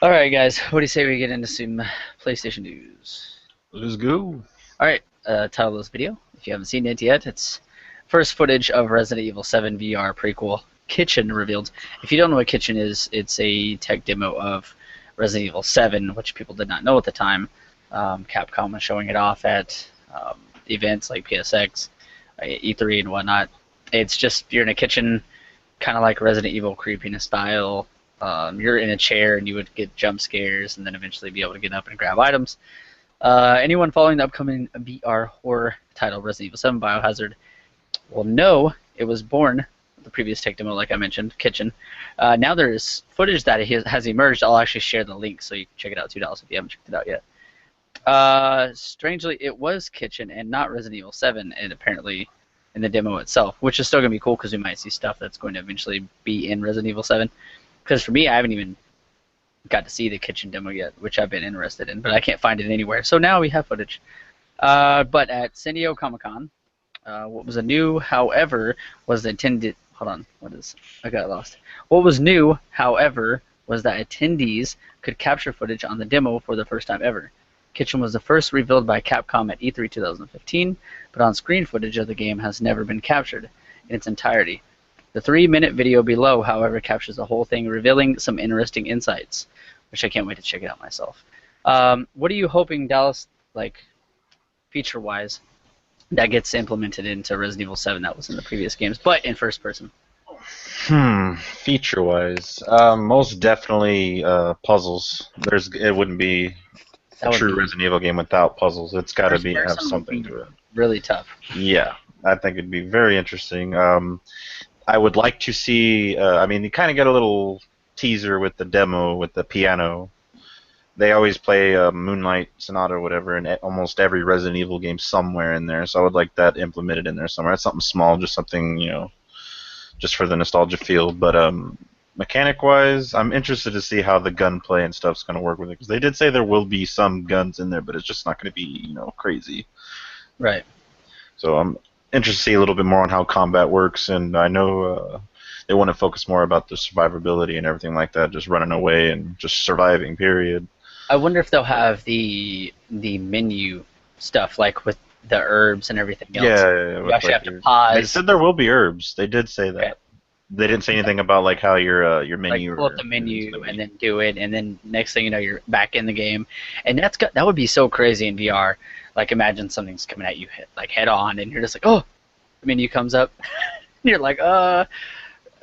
All right, guys. What do you say we get into some PlayStation news? Let's go. All right. Title of this video, if you haven't seen it yet, it's first footage of Resident Evil 7 VR prequel Kitchen revealed. If you don't know what Kitchen is, it's a tech demo of Resident Evil 7, which people did not know at the time. Capcom was showing it off at events like PSX, E3, and whatnot. It's just you're in a kitchen, kind of like Resident Evil creepiness style. You're in a chair and you would get jump scares and then eventually be able to get up and grab items. Anyone following the upcoming VR horror title Resident Evil 7 Biohazard Well, no, it was born. The previous tech demo, like I mentioned, Kitchen. Now there's footage that has emerged. I'll actually share the link so you can check it out. $2 if you haven't checked it out yet. Strangely, it was Kitchen and not Resident Evil 7, and apparently in the demo itself, which is still going to be cool because we might see stuff that's going to eventually be in Resident Evil 7. Because for me, I haven't even got to see the Kitchen demo yet, which I've been interested in, but I can't find it anywhere. So now we have footage. But at San Diego Comic-Con, what was new, however, was the intended... Hold on, I got lost. What was new, however, was that attendees could capture footage on the demo for the first time ever. Kitchen was the first revealed by Capcom at E3 2015, but on-screen footage of the game has never been captured in its entirety. The 3-minute video below, however, captures the whole thing, revealing some interesting insights, which I can't wait to check it out myself. What are you hoping, Dallas, like, feature-wise, that gets implemented into Resident Evil 7 that was in the previous games, but in first person? Feature-wise, most definitely puzzles. It wouldn't be a true Resident Evil game without puzzles. It's got to have something to it. Really tough. Yeah, I think it'd be very interesting. I would like to see. I mean, you kind of get a little teaser with the demo with the piano. They always play Moonlight Sonata or whatever in almost every Resident Evil game somewhere in there. So I would like that implemented in there somewhere. It's something small, just something, just for the nostalgia feel. But mechanic-wise, I'm interested to see how the gunplay and stuff's going to work with it. Because they did say there will be some guns in there, but it's just not going to be, crazy. Right. So I'm interested to see a little bit more on how combat works. And I know they want to focus more about the survivability and everything like that, just running away and just surviving, period. I wonder if they'll have the menu stuff, like with the herbs and everything else. Yeah, you actually have to pause. They said there will be herbs. They did say that. Okay. They didn't say anything about like how your menu. Like pull up the menu and then do it, and then next thing you know, you're back in the game, and that would be so crazy in VR. Like imagine something's coming at you head on, and you're just like, oh, the menu comes up, and you're like,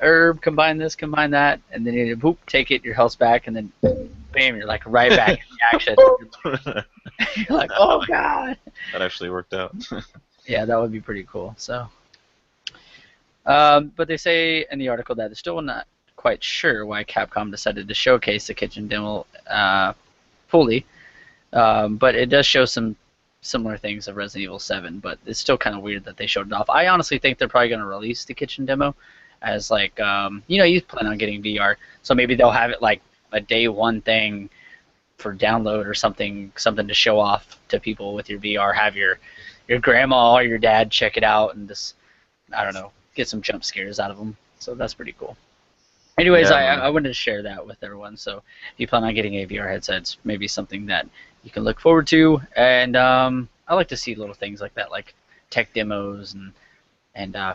herb, combine this, combine that, and then you boop, take it, your health's back, and then bam, you're like right back in the action. You're like, oh god. That actually worked out. Yeah, that would be pretty cool. So, but they say in the article that they're still not quite sure why Capcom decided to showcase the Kitchen demo fully, but it does show some similar things of Resident Evil 7, but it's still kind of weird that they showed it off. I honestly think they're probably going to release the Kitchen demo as like, you plan on getting VR, so maybe they'll have it like a day one thing for download or something to show off to people with your VR. Have your grandma or your dad check it out and just, I don't know, get some jump scares out of them. So that's pretty cool. Anyways, yeah, I wanted to share that with everyone. So if you plan on getting a VR headset, it's maybe something that you can look forward to. And I like to see little things like that, like tech demos and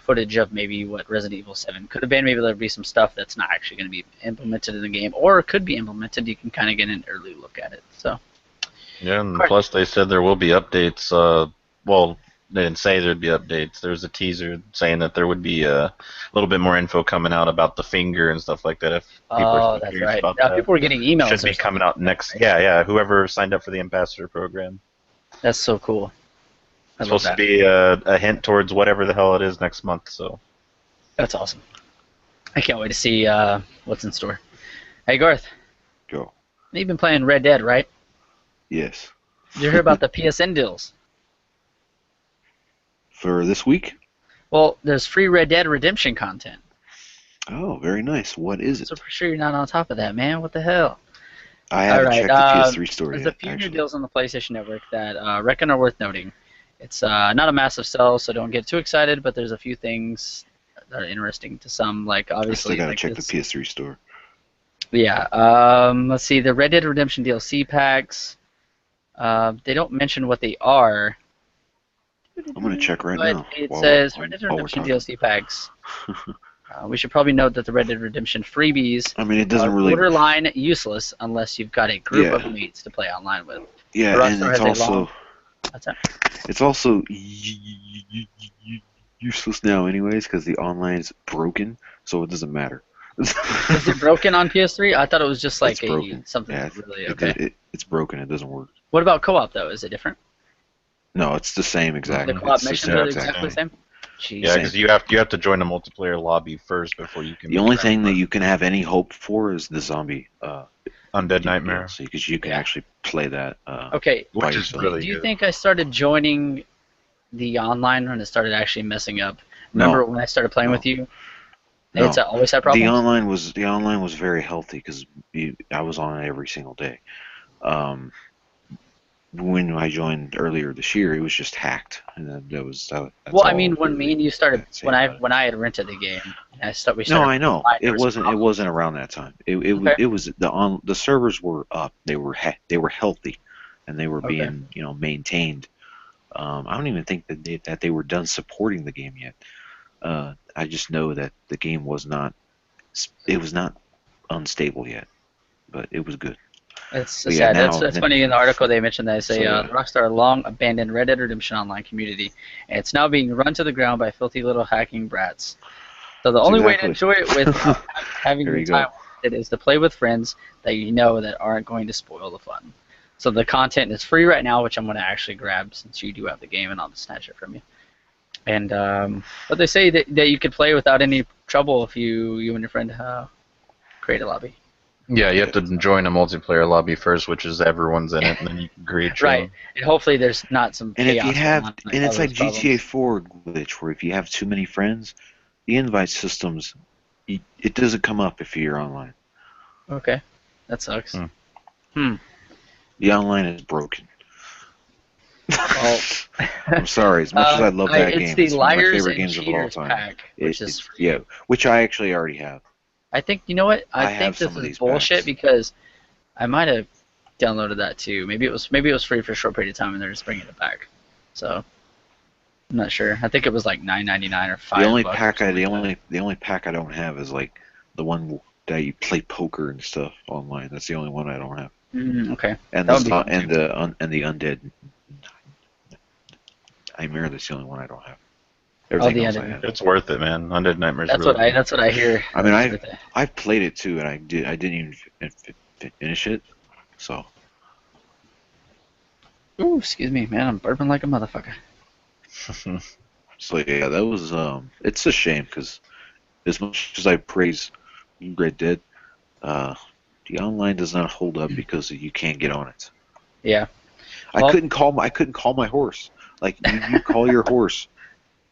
footage of maybe what Resident Evil 7 could have been. Maybe there'll be some stuff that's not actually going to be implemented in the game, or it could be implemented. You can kind of get an early look at it. So. Yeah, and plus they said there will be updates. Well, they didn't say there'd be updates. There's a teaser saying that there would be a little bit more info coming out about the finger and stuff like that. If people are that's curious right. about that. People were getting emails. Should be coming out next. Yeah. Whoever signed up for the ambassador program. That's so cool. It's supposed to be a hint towards whatever the hell it is next month. So. That's awesome. I can't wait to see what's in store. Hey, Garth. Go. You've been playing Red Dead, right? Yes. Did you hear about the PSN deals? For this week? Well, there's free Red Dead Redemption content. Oh, very nice. What is it? So for sure you're not on top of that, man. What the hell? I haven't checked the PS3 store yet. There's a few new deals on the PlayStation Network that I reckon are worth noting. It's not a massive sell, so don't get too excited, but there's a few things that are interesting to some, like obviously. I still gotta check the PS3 store. Yeah. Let's see. The Red Dead Redemption DLC packs. They don't mention what they are. I'm gonna check right now. It says Red Dead Redemption DLC packs. We should probably note that the Red Dead Redemption freebies it doesn't really borderline useless unless you've got a group of mates to play online with. Yeah, and it's also it's also useless now anyways because the online's broken, so it doesn't matter. Is it broken on PS3? I thought it was just like something really okay. It's broken. It doesn't work. What about co-op though? Is it different? No, it's the same exactly. The co-op missions are exactly the same. Jeez. Yeah, because you have to join a multiplayer lobby first before you can. The only thing that you can have any hope for is the zombie Undead Nightmare, DLC, because you can actually play that. Okay. by which is yourself. really Do you good. think I started joining the online when it started actually messing up? No. Remember when I started playing No. with you? No. It's always had The problems. online was very healthy because I was on it every single day. When I joined earlier this year, it was just hacked, and that's Well, I all mean, when really me and you started, I can say about it. when I had rented the game, we No, started I know online, there it was wasn't. It problems. wasn't around that time. Okay. It was the servers were up. They were healthy, and they were Okay. being maintained. I don't even think that they were done supporting the game yet. I just know that the game was not. It was not unstable yet, but it was good. It's But yeah, sad. now That's funny. In the article, they mentioned that so yeah. the Rockstar long abandoned Red Dead Redemption Online community, and it's now being run to the ground by filthy little hacking brats. So the That's only way to exactly. enjoy it without having There your you time go. wasted is to play with friends that you know that aren't going to spoil the fun. So the content is free right now, which I'm going to actually grab since you do have the game, and I'll just snatch it from you. And but they say that you could play without any trouble if you and your friend create a lobby. Yeah, you have to join a multiplayer lobby first, which is everyone's in it, and then you can create your Right. own. And hopefully there's not some And if you chaos going have, on that and it's like causes GTA problems. 4 glitch, where if you have too many friends, the invite systems, it doesn't come up if you're online. Okay. That sucks. Hmm. Hmm. The online is broken. Well, I'm sorry. As much as I love that it's game, the it's one of my Liars favorite and games of all Cheaters time. pack, which is free. Yeah, which I actually already have. I think, you know what? I I think have this some of is these bullshit packs. because I might have downloaded that too. Maybe it was free for a short period of time and they're just bringing it back. So I'm not sure. I think it was like $9.99 or The only $5 or pack something like that. the only pack I don't have is like the one that you play poker and stuff online. That's the only one I don't have. Okay. And That would be fun too. and the undead nightmare. That's the only one I don't have. Oh, Everything the else I Undead. have. It's worth it, man. Undead Nightmare's really good. That's what I hear. I mean, It's worth it. I've played it too, and I didn't even finish it. So Ooh, excuse me, man. I'm burping like a motherfucker. yeah, that was it's a shame because as much as I praise Red Dead, the online does not hold up because you can't get on it. Yeah. I Well- couldn't call my horse. Like you call your horse,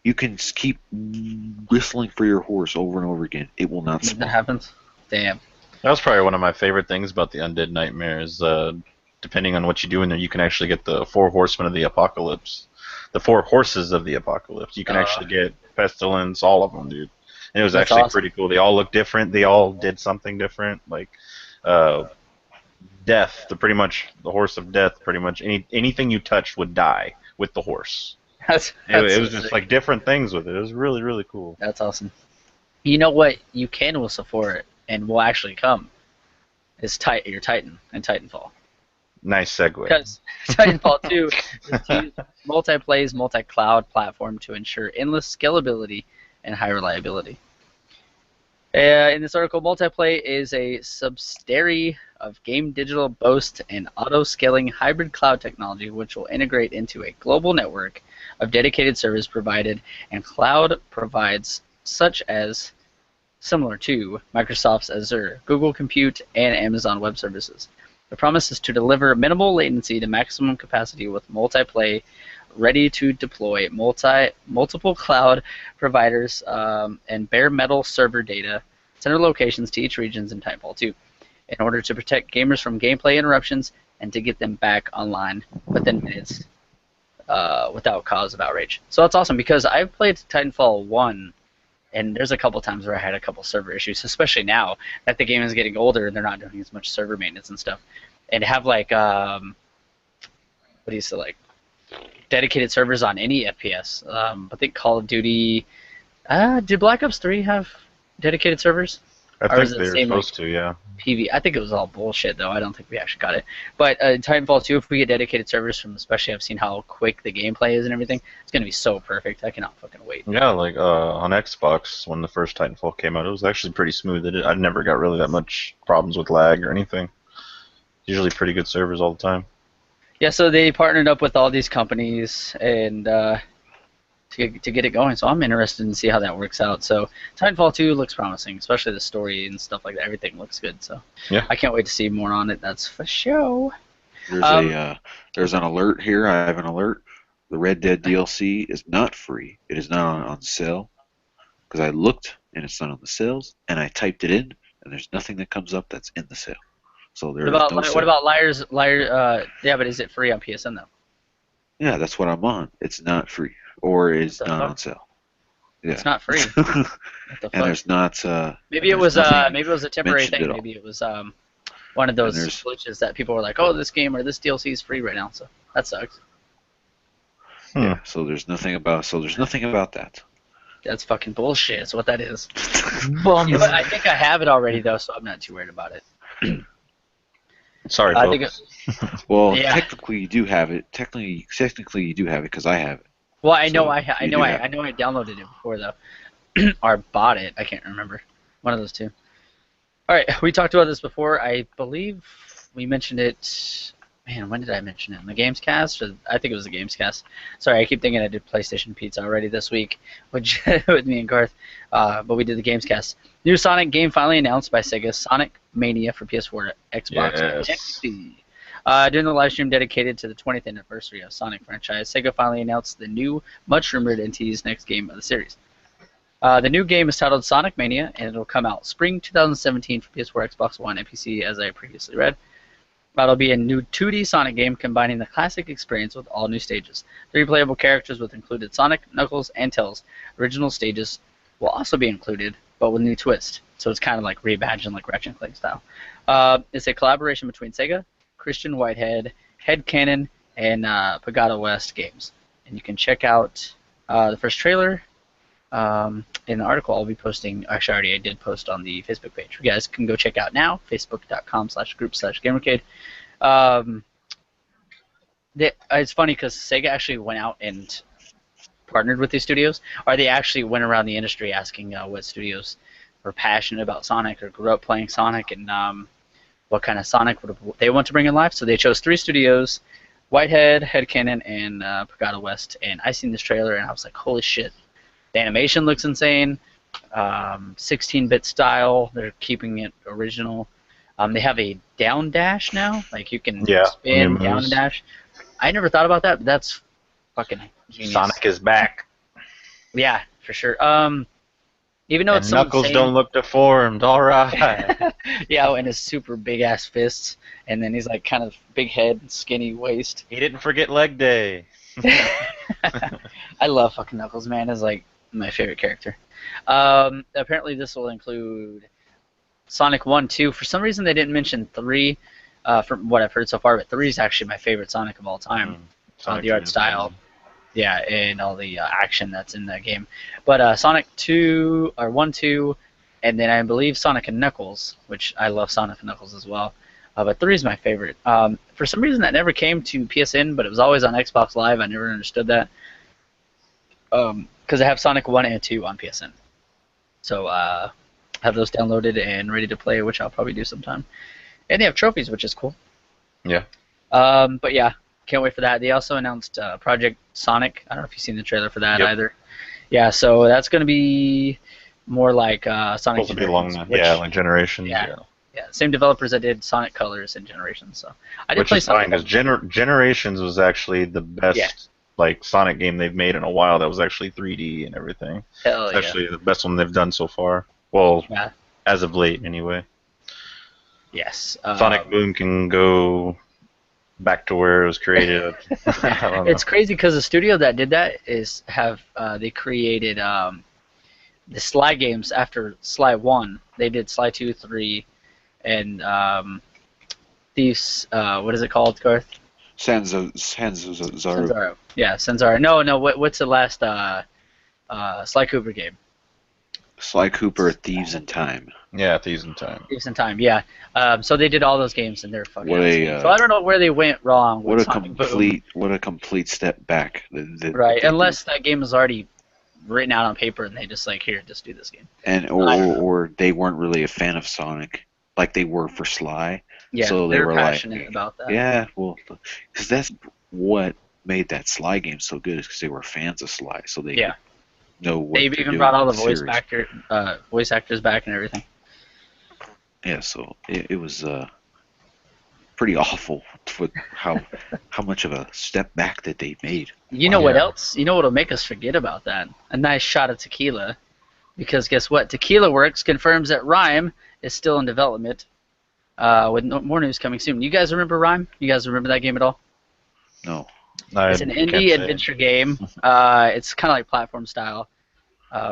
you can keep whistling for your horse over and over again. It will not That smile. happens. Damn. That was probably one of my favorite things about the Undead Nightmare is, depending on what you do in there, you can actually get the four horsemen of the apocalypse. The four horses of the apocalypse. You can actually get Pestilence, all of them, dude. And it was That's actually awesome. pretty cool. They all look different. They all did something different. Like, Death, pretty much the horse of death, pretty much anything you touched would die with the horse. That's It so was just sick. like different things with it. It was really, really cool. That's awesome. You know what? You can whistle for it and will actually come. Is your Titan and Titanfall. Nice segue. Because Titanfall 2 is to use multi-plays, multi-cloud platform to ensure endless scalability and high reliability. In this article, multiplay is a subsidiary of Game Digital boasts an auto-scaling hybrid cloud technology which will integrate into a global network of dedicated service provided and cloud provides such as similar to Microsoft's Azure, Google Compute, and Amazon Web Services. The promise is to deliver minimal latency to maximum capacity with multiplay ready to deploy multiple cloud providers and bare metal server data center locations to each regions in Titanfall 2 in order to protect gamers from gameplay interruptions and to get them back online within minutes without cause of outrage. So that's awesome because I've played Titanfall 1 and there's a couple times where I had a couple server issues, especially now that the game is getting older and they're not doing as much server maintenance and stuff. And have like what do you say, like dedicated servers on any FPS. I think Call of Duty. Did Black Ops 3 have dedicated servers? I Or think is it they were same, supposed to, yeah. PV? I think it was all bullshit though. I don't think we actually got it. But Titanfall 2, if we get dedicated servers from, especially I've seen how quick the gameplay is and everything, it's gonna be so perfect. I cannot fucking wait. Yeah, like on Xbox when the first Titanfall came out, it was actually pretty smooth. I never got really that much problems with lag or anything. Usually pretty good servers all the time. Yeah, so they partnered up with all these companies, and to get it going. So I'm interested in see how that works out. So Titanfall 2 looks promising, especially the story and stuff like that. Everything looks good. So Yeah. I can't wait to see more on it. That's for sure. There's an alert here. I have an alert. The Red Dead DLC is not free. It is not on sale. Because I looked and it's not on the sales, and I typed it in, and there's nothing that comes up that's in the sale. So there is no sale. What about yeah, but is it free on PSN though? Yeah, that's what I'm on. It's not free, or it's not fuck? on sale. Yeah. It's not free. What the fuck? And there's not. Maybe it was a temporary thing. mentioned at all. Maybe it was one of those glitches that people were like, oh, this game or this DLC is free right now. So that sucks. Yeah. So there's nothing about. that. That's fucking bullshit. That's what that is. Yeah, but I think I have it already though, so I'm not too worried about it. Sorry, folks. Well, Yeah. technically you do have it. Technically you do have it because I have it. Well, I know So, I you do have I know I downloaded it before though, or bought it. I can't remember. One of those two. All right, we talked about this before. I believe we mentioned it. Man, when did I mention it? In the Gamescast? I think it was the Gamescast. Sorry, I keep thinking I did PlayStation&Pizza already this week with me and Garth, but we did the Gamescast. New Sonic game finally announced by Sega, Sonic Mania for PS4 to Xbox and PC. During the live stream dedicated to the 20th anniversary of Sonic franchise, Sega finally announced the new, much-rumored and teased next game of the series. The new game is titled Sonic Mania, and it'll come out spring 2017 for PS4, Xbox One, and PC, as I previously read. It'll be a new 2D Sonic game combining the classic experience with all new stages. 3 playable characters with included Sonic, Knuckles, and Tails. Original stages will also be included, but with new twist. So it's kind of like reimagined like Ratchet & Clank style. It's a collaboration between Sega, Christian Whitehead, Headcanon, and Pagoda West Games. And you can check out the first trailer in the article I'll be posting. Actually, I did post on the Facebook page. You guys can go check out now, facebook.com/group/GamerCade. It's funny because Sega actually went out and partnered with these studios, or they actually went around the industry asking what studios were passionate about Sonic or grew up playing Sonic and what kind of Sonic they want to bring in live. So they chose 3 studios, Whitehead, Headcanon, and Pagoda West. And I seen this trailer and I was like, holy shit. The animation looks insane. 16-bit style. They're keeping it original. They have a down dash now. Like you can spin down and dash. I never thought about that, but that's fucking genius. Sonic is back. Yeah, for sure. Even though it's Knuckles don't look deformed. All right. Yeah, and his super big ass fists, and then he's like kind of big head, skinny waist. He didn't forget leg day. I love fucking Knuckles, man. Is like my favorite character. Apparently, this will include Sonic 1, 2. For some reason, they didn't mention 3. From what I've heard so far, but 3 is actually my favorite Sonic of all time. The art style. Yeah, and all the action that's in that game. But Sonic 2, or 1, 2, and then I believe Sonic and Knuckles, which I love Sonic and Knuckles as well. But 3 is my favorite. For some reason, that never came to PSN, but it was always on Xbox Live. I never understood that. Because I have Sonic 1 and 2 on PSN. So I have those downloaded and ready to play, which I'll probably do sometime. And they have trophies, which is cool. Yeah. But yeah, can't wait for that. They also announced Project Sonic. I don't know if you've seen the trailer for that either. Yeah, so that's going to be more like Sonic Generations. Like Generations. Yeah, same developers that did Sonic Colors and Generations. So I did Which play is fine, Sonic. because Generations was actually the best like Sonic game they've made in a while. That was actually 3D and everything. Hell it's actually the best one they've done so far. Well, as of late, anyway. Yes. Sonic Boom can go back to where it was created. It's crazy because the studio that did that they created the Sly games after Sly 1. They did Sly 2, 3, and Thieves. What is it called, Garth? Sanzaro. Yeah, Sanzaro. No. What's the last Sly Cooper game? Sly Cooper, Thieves in Time. Yeah, Thieves in Time. Thieves in Time, yeah. So they did all those games, and they're fucking insane. So I don't know where they went wrong. What a complete step back. Right, unless that game is already written out on paper, and they just like, here, just do this game. And or they weren't really a fan of Sonic, like they were for Sly. Yeah, so they were passionate about that. Yeah, well, because that's what made that Sly game so good is because they were fans of Sly, so they Yeah. know what They've they're even doing brought all in the the voice series. voice actors back and everything. Yeah, so it was pretty awful for how much of a step back that they made. You know Wow. what Yeah. else? You know what'll make us forget about that? A nice shot of tequila. Because guess what? Tequila Works confirms that Rhyme is still in development. With more news coming soon. You guys remember Rhyme? You guys remember that game at all? No. It's an can't indie say. adventure game. It's kind of like platform style.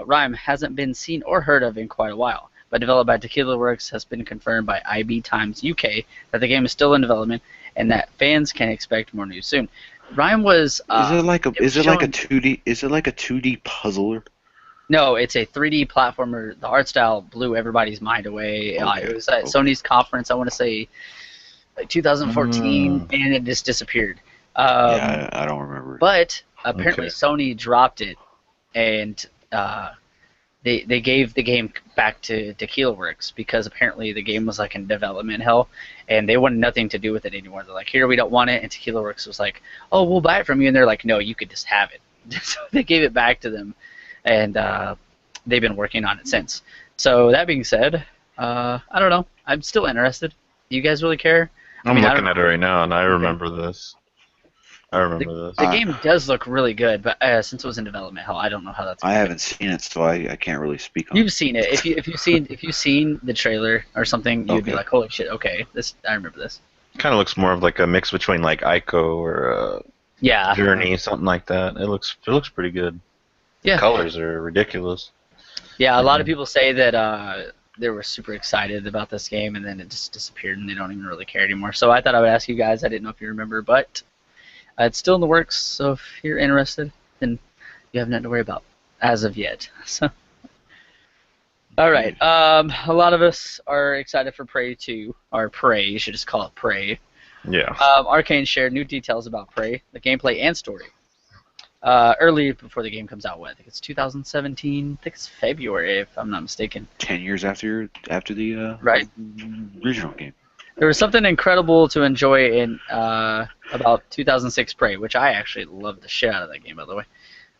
Rhyme hasn't been seen or heard of in quite a while, but developed by Tequila Works has been confirmed by IB Times UK that the game is still in development and that fans can expect more news soon. Rhyme was Is it like a it was is it like a shown- 2D is it like a 2D puzzler? No, it's a 3D platformer. The art style blew everybody's mind away. Okay, It was at okay. Sony's conference, I want to say like 2014, Mm. and it just disappeared. Yeah, I don't remember. But apparently Okay. Sony dropped it, and they gave the game back to Tequila Works because apparently the game was like in development hell, and they wanted nothing to do with it anymore. They're like, here, we don't want it, and Tequila Works was like, oh, we'll buy it from you, and they're like, no, you could just have it. So they gave it back to them, and they've been working on it since. So that being said, I don't know. I'm still interested. Do you guys really care? I'm I looking don't at it right now, and I Okay. remember this. I remember this. The game does look really good, but since it was in development hell, I don't know how that's. I gonna haven't seen it, so I can't really speak on You've it. seen it. If you've seen the trailer or something, you'd be Okay. like, holy shit, okay, this I remember this. Kind of looks more of like a mix between like Ico or Yeah. Journey, something like that. It looks pretty good. Yeah. Colors are ridiculous. Yeah, a lot of people say that they were super excited about this game and then it just disappeared and they don't even really care anymore. So I thought I would ask you guys. I didn't know if you remember, but it's still in the works. So if you're interested, then you have nothing to worry about as of yet. So. All right. A lot of us are excited for Prey 2, or Prey. You should just call it Prey. Yeah. Arcane shared new details about Prey, the gameplay and story. Early before the game comes out, I think it's 2017. I think it's February, if I'm not mistaken. 10 years after the Right. original game. There was something incredible to enjoy in about 2006 Prey, which I actually loved the shit out of that game, by the way.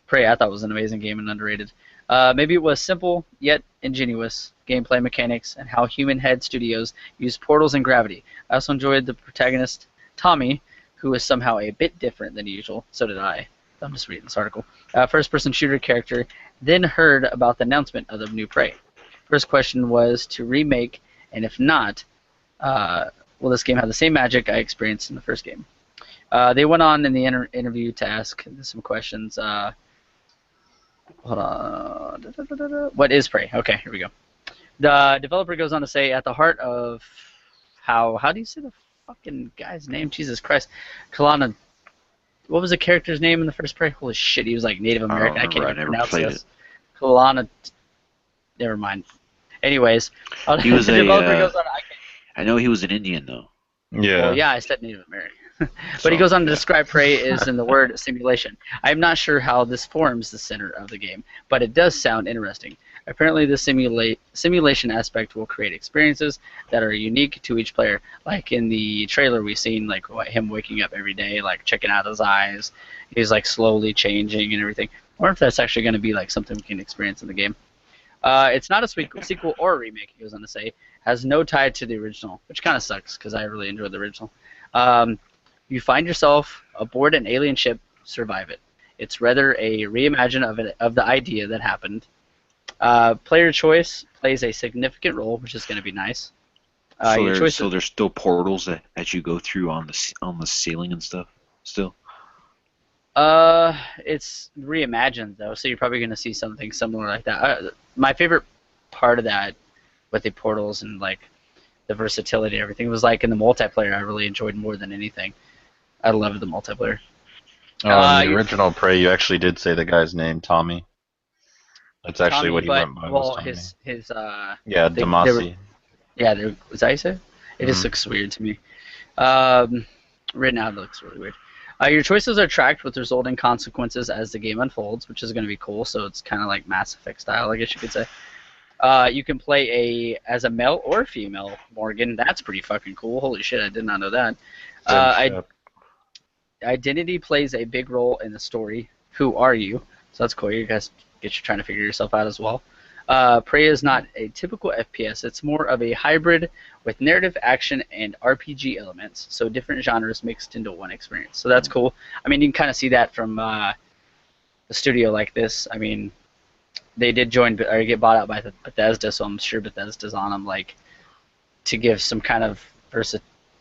Prey, I thought was an amazing game and underrated. Maybe it was simple yet ingenious gameplay mechanics and how Human Head Studios used portals and gravity. I also enjoyed the protagonist, Tommy, who is somehow a bit different than usual. So did I. I'm just reading this article. First-person shooter character, then heard about the announcement of the new Prey. First question was to remake, and if not, will this game have the same magic I experienced in the first game? They went on in the interview to ask some questions. Hold on. What is Prey? Okay, here we go. The developer goes on to say, at the heart of how do you say the fucking guy's name? Jesus Christ. Kalana. What was the character's name in the first Prey? Holy shit, he was like Native American. I can't even never pronounce played this. Kalana. Never mind. Anyways, He was the developer goes on. I know he was an Indian though. Yeah. Well, yeah, I said Native American. But he goes on to describe Prey as in the word simulation. I'm not sure how this forms the center of the game, but it does sound interesting. Apparently, the simulation aspect will create experiences that are unique to each player. Like in the trailer, we've seen like him waking up every day, like checking out his eyes. He's like slowly changing and everything. I wonder if that's actually going to be like something we can experience in the game. It's not a sequel or a remake, he goes on to say. Has no tie to the original, which kind of sucks because I really enjoyed the original. You find yourself aboard an alien ship, survive it. It's rather a reimagine of the idea that happened. Player choice plays a significant role, which is going to be nice. So there's still portals that you go through on the ceiling and stuff still. It's reimagined though, so you're probably going to see something similar like that. My favorite part of that, with the portals and like the versatility and everything, was like in the multiplayer. I really enjoyed more than anything. I loved the multiplayer. Oh, in the original Prey, you actually did say the guy's name, Tommy. That's actually Tommy, what he went by. well, was Tommy. his Yeah, Damasi. was that how you say it? It just Mhm. looks weird to me. Written out, it looks really weird. Your choices are tracked with resulting consequences as the game unfolds, which is going to be cool. So it's kind of like Mass Effect style, I guess you could say. You can play as a male or female Morgan. That's pretty fucking cool. Holy shit, I did not know that. identity plays a big role in the story. Who are you? So that's cool. You guys get you trying to figure yourself out as well. Prey is not a typical FPS. It's more of a hybrid with narrative, action, and RPG elements. So different genres mixed into one experience. So that's cool. I mean, you can kind of see that from a studio like this. I mean, they did join or get bought out by Bethesda, so I'm sure Bethesda's on them, like, to give some kind of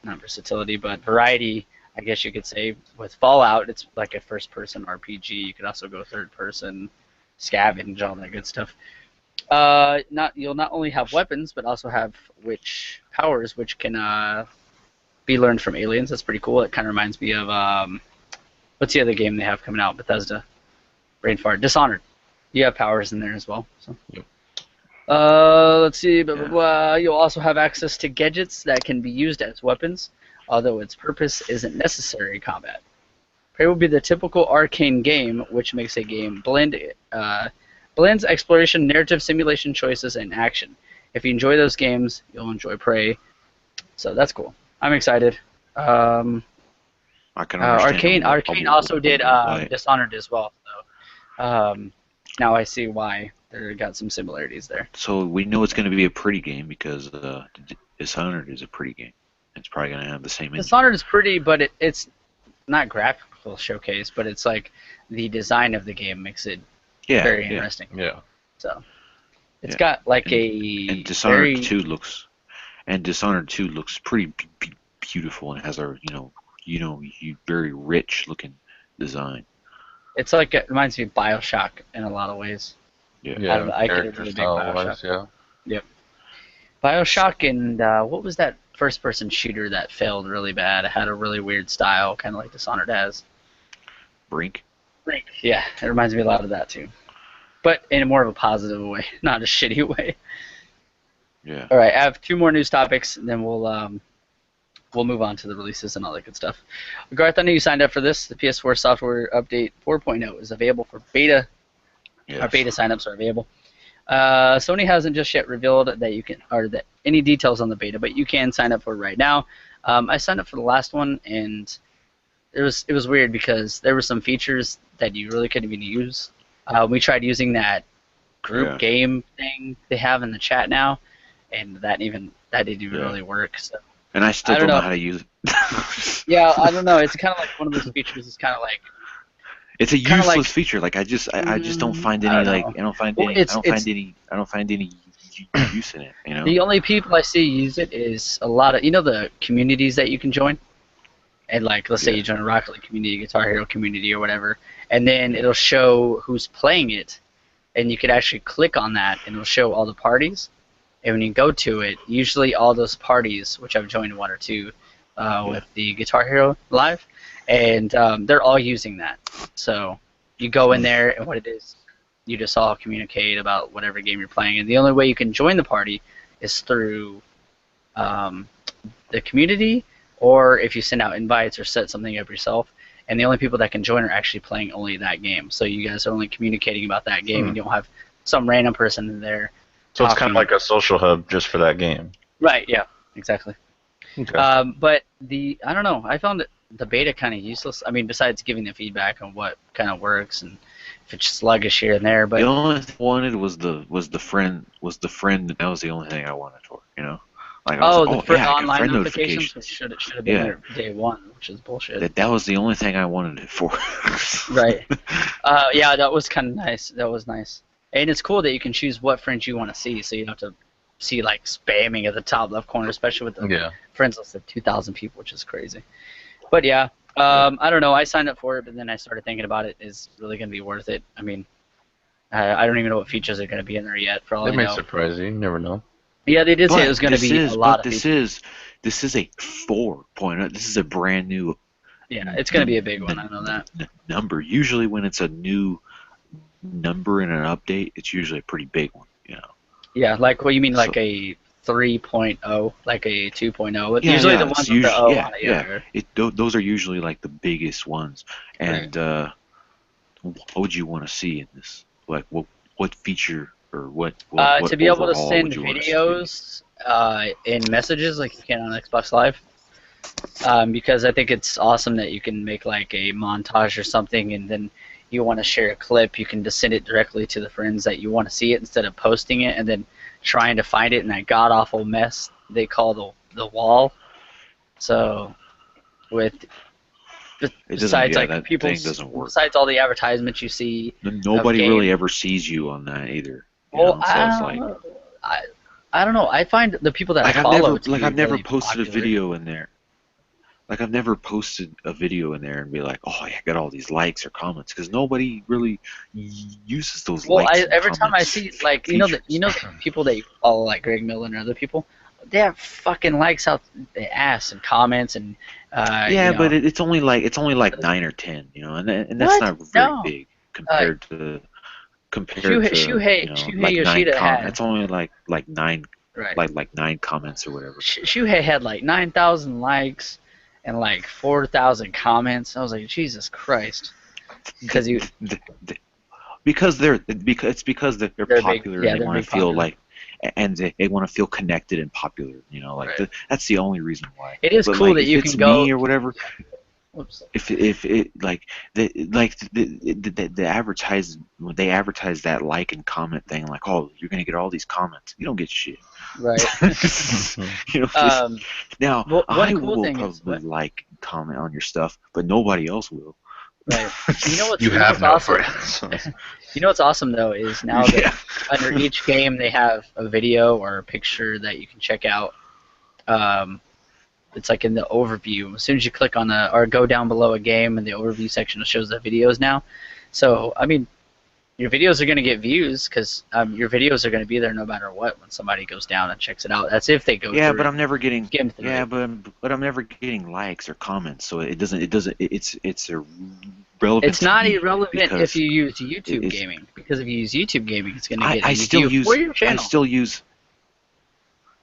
not versatility, but variety, I guess you could say. With Fallout, it's like a first-person RPG. You could also go third-person, scavenge, all that good stuff. You'll not only have weapons, but also have powers which can be learned from aliens. That's pretty cool. It kind of reminds me of what's the other game they have coming out? Bethesda. Brain fart. Dishonored. You have powers in there as well. So. Yep. Let's see. Blah, blah, blah. You'll also have access to gadgets that can be used as weapons, although its purpose isn't necessary in combat. Prey will be the typical arcane game, which makes a game blends exploration, narrative, simulation choices, and action. If you enjoy those games, you'll enjoy Prey. So that's cool. I'm excited. I can understand Arcane also did Dishonored as well. So now I see why they got some similarities there. So we know it's going to be a pretty game because Dishonored is a pretty game. It's probably going to have the same engine. Dishonored is pretty, but it's not graphical showcase, but it's like the design of the game makes it very interesting. Yeah. So it's got like and Dishonored 2 looks pretty beautiful and has a very rich looking design. It's like it reminds me of BioShock in a lot of ways. Yeah. I get a really big BioShock. Yeah. Yep. BioShock and what was that first-person shooter that failed really bad? It had a really weird style, kind of like Dishonored has. Brink. Yeah, it reminds me a lot of that too, but in a more of a positive way, not a shitty way. Yeah. All right, I have 2 more news topics, and then we'll move on to the releases and all that good stuff. Garth, I know you signed up for this. The PS4 software update 4.0 is available for beta. Yes. Our beta signups are available. Sony hasn't just yet revealed that you can, or that any details on the beta, but you can sign up for it right now. I signed up for the last one, and it was weird because there were some features that you really couldn't even use. We tried using that group game thing they have in the chat now, and that didn't even really work. So. And I still don't know how to use it. Yeah, I don't know. It's kind of like one of those features. It's kind of like it's a useless feature. Like I just don't find any I don't find any use in it. You know. The only people I see use it is a lot of the communities that you can join. And like, let's say you join a Rocket League community, Guitar Hero community, or whatever, and then it'll show who's playing it, and you could actually click on that, and it'll show all the parties. And when you go to it, usually all those parties, which I've joined 1 or 2 with the Guitar Hero Live, and they're all using that. So you go in there, and what it is, you just all communicate about whatever game you're playing. And the only way you can join the party is through the community, or if you send out invites or set something up yourself. And the only people that can join are actually playing only that game. So you guys are only communicating about that game, and you don't have some random person in there. So it's kind of like a social hub just for that game. Right, yeah, exactly. Okay. But I don't know, I found the beta kind of useless. I mean, besides giving the feedback on what kind of works and if it's sluggish here and there. But the only thing I wanted was the friend. That was the only thing I wanted for, you know. Like, online notifications, which should have been there day 1, which is bullshit. That was the only thing I wanted it for. Right. Yeah, that was kind of nice. That was nice. And it's cool that you can choose what friends you want to see, so you don't have to see like spamming at the top left corner, especially with the friends list of 2,000 people, which is crazy. But yeah, I don't know. I signed up for it, but then I started thinking about it. Is really going to be worth it? I mean, I don't even know what features are going to be in there yet. For all I know. They may surprise you. You never know. Yeah, they did say it was going to be a lot of features. This is a 4.0. This is a brand new. Yeah, it's going to be a big one. I know that. Number. Usually, when it's a new number in an update, it's usually a pretty big one. You know. Yeah, like what you mean, like a 3.0, like a 2.0. Usually the ones with the O on it. Yeah. Those are usually like the biggest ones. And what would you want to see in this? Like what feature or what to be able to send videos in messages like you can on Xbox Live. because I think it's awesome that you can make like a montage or something, and then you want to share a clip, you can just send it directly to the friends that you want to see it instead of posting it and then trying to find it in that god awful mess they call the wall. So with It doesn't. besides Yeah, like that thing people's doesn't work. besides all the advertisements you see of Nobody really game. ever sees you on that either. You Well, know, so it's like I don't know. I find the people that I I've follow never to be I've never really posted a popular. video in there. Like I've never posted a video in there and be like, oh, I got all these likes or comments, because nobody really uses those Well, likes and every time I comments see like features. the people that you follow like Greg Miller and other people, they have fucking likes out the ass and comments and Yeah, but it's only like 9 or 10, and that's what? not very No. big Uh, compared to Shuhei like nine Yoshida com. had It's only like nine right. like 9 comments or whatever. Shuhei had like 9,000 likes and like 4,000 comments. I was like, Jesus Christ, because you Because they're they're big. popular and Yeah, they they're want big to feel popular. like, and they want to feel connected and popular. Right. That's the only reason why. It is But cool like that if you it's can go. me or whatever, Whoops. if it the advertise when they advertise that like and comment thing, like, oh, you're gonna get all these comments, you don't get shit. Right. Now Well, I one cool will thing is probably like and comment on your stuff, but nobody else will. right. You You know have what's no awesome? friends. You know what's awesome though is now that Yeah. under each game they have a video or a picture that you can check out. It's like in the overview. As soon as you click on or go down below a game in the overview section, it shows the videos now. So I mean, your videos are going to get views because your videos are going to be there no matter what when somebody goes down and checks it out. That's if they go Yeah, through but it, I'm never getting. skim through Yeah, it. but I'm never getting likes or comments, so it doesn't. It's irrelevant. It's not to me irrelevant because if you use YouTube it's. gaming, because if you use YouTube gaming, it's going to get I a still view use. for your I channel. still use.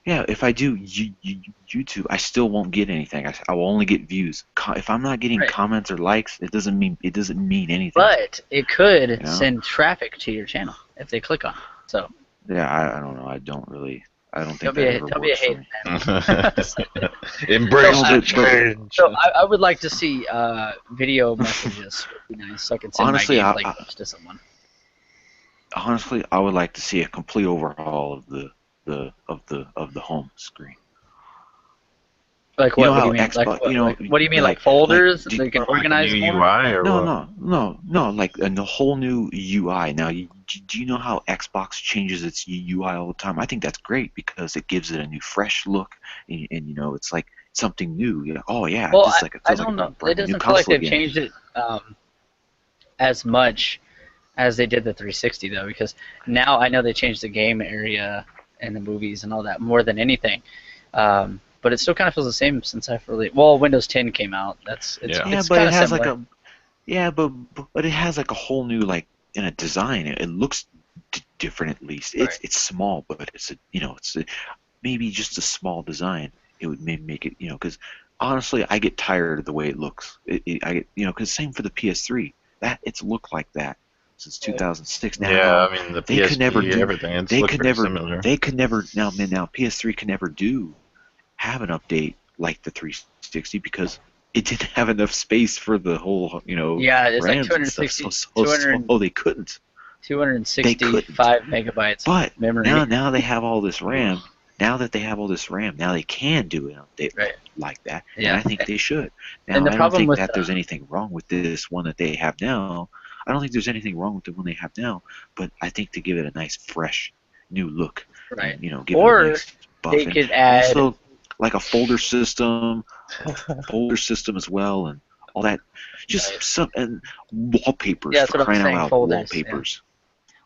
Yeah, if I do YouTube, I still won't get anything. I will only get views. If I'm not getting Right. comments or likes, it doesn't mean anything. But it could You know? send traffic to your channel if they click on it. So Yeah, I don't know. I don't think don't be that a ever don't be a works for hater, me. man. Embrace So, the change. So I would like to see video messages. Would be nice, so I can send Honestly, my gameplay clips to someone. Honestly, I would like to see a complete overhaul of the home screen. Like You what? know What do how you mean? Xbox, what do you mean? Like folders? do- They can Like organize a new more. UI or what? no, like a whole new UI. Now, do you know how Xbox changes its UI all the time? I think that's great because it gives it a new, fresh look, and it's like something new. Oh yeah, Well, just like it I feels like don't a know. It brand new doesn't feel like console they've again. changed it as much as they did the 360 though, because now I know they changed the game area and the movies and all that more than anything. But it still kind of feels the same since Windows 10 came out. It's Yeah, it's but kind it of has similar. but it has like a whole new, like, in a design. It looks different at least. Right. It's small, but maybe just a small design. It would make it, because honestly, I get tired of the way it looks. I get, because same for the PS3. That it's looked like that since 2006. Now, Yeah, I mean the they could never PSP, do. everything. It's They look could very never. similar. They could never. Now PS3 can never have an update like the 360 because it didn't have enough space for the whole, Yeah, it's like RAMs and stuff. 260, So they couldn't. 265 megabytes But memory. now they have all this RAM. Now that they have all this RAM, now they can do an update Right. like that, Yeah. and I think they should. Now, And the I don't problem think with that there's anything wrong with this one that they have now. I don't think there's anything wrong with the one they have now, but I think to give it a nice, fresh, new look, right. and give it Or a nice buff. they And could add also, like a folder system as well, and all that. Just Right. some and wallpapers, Yeah, that's for what I'm crying out saying, loud. folders, yeah. Wallpapers.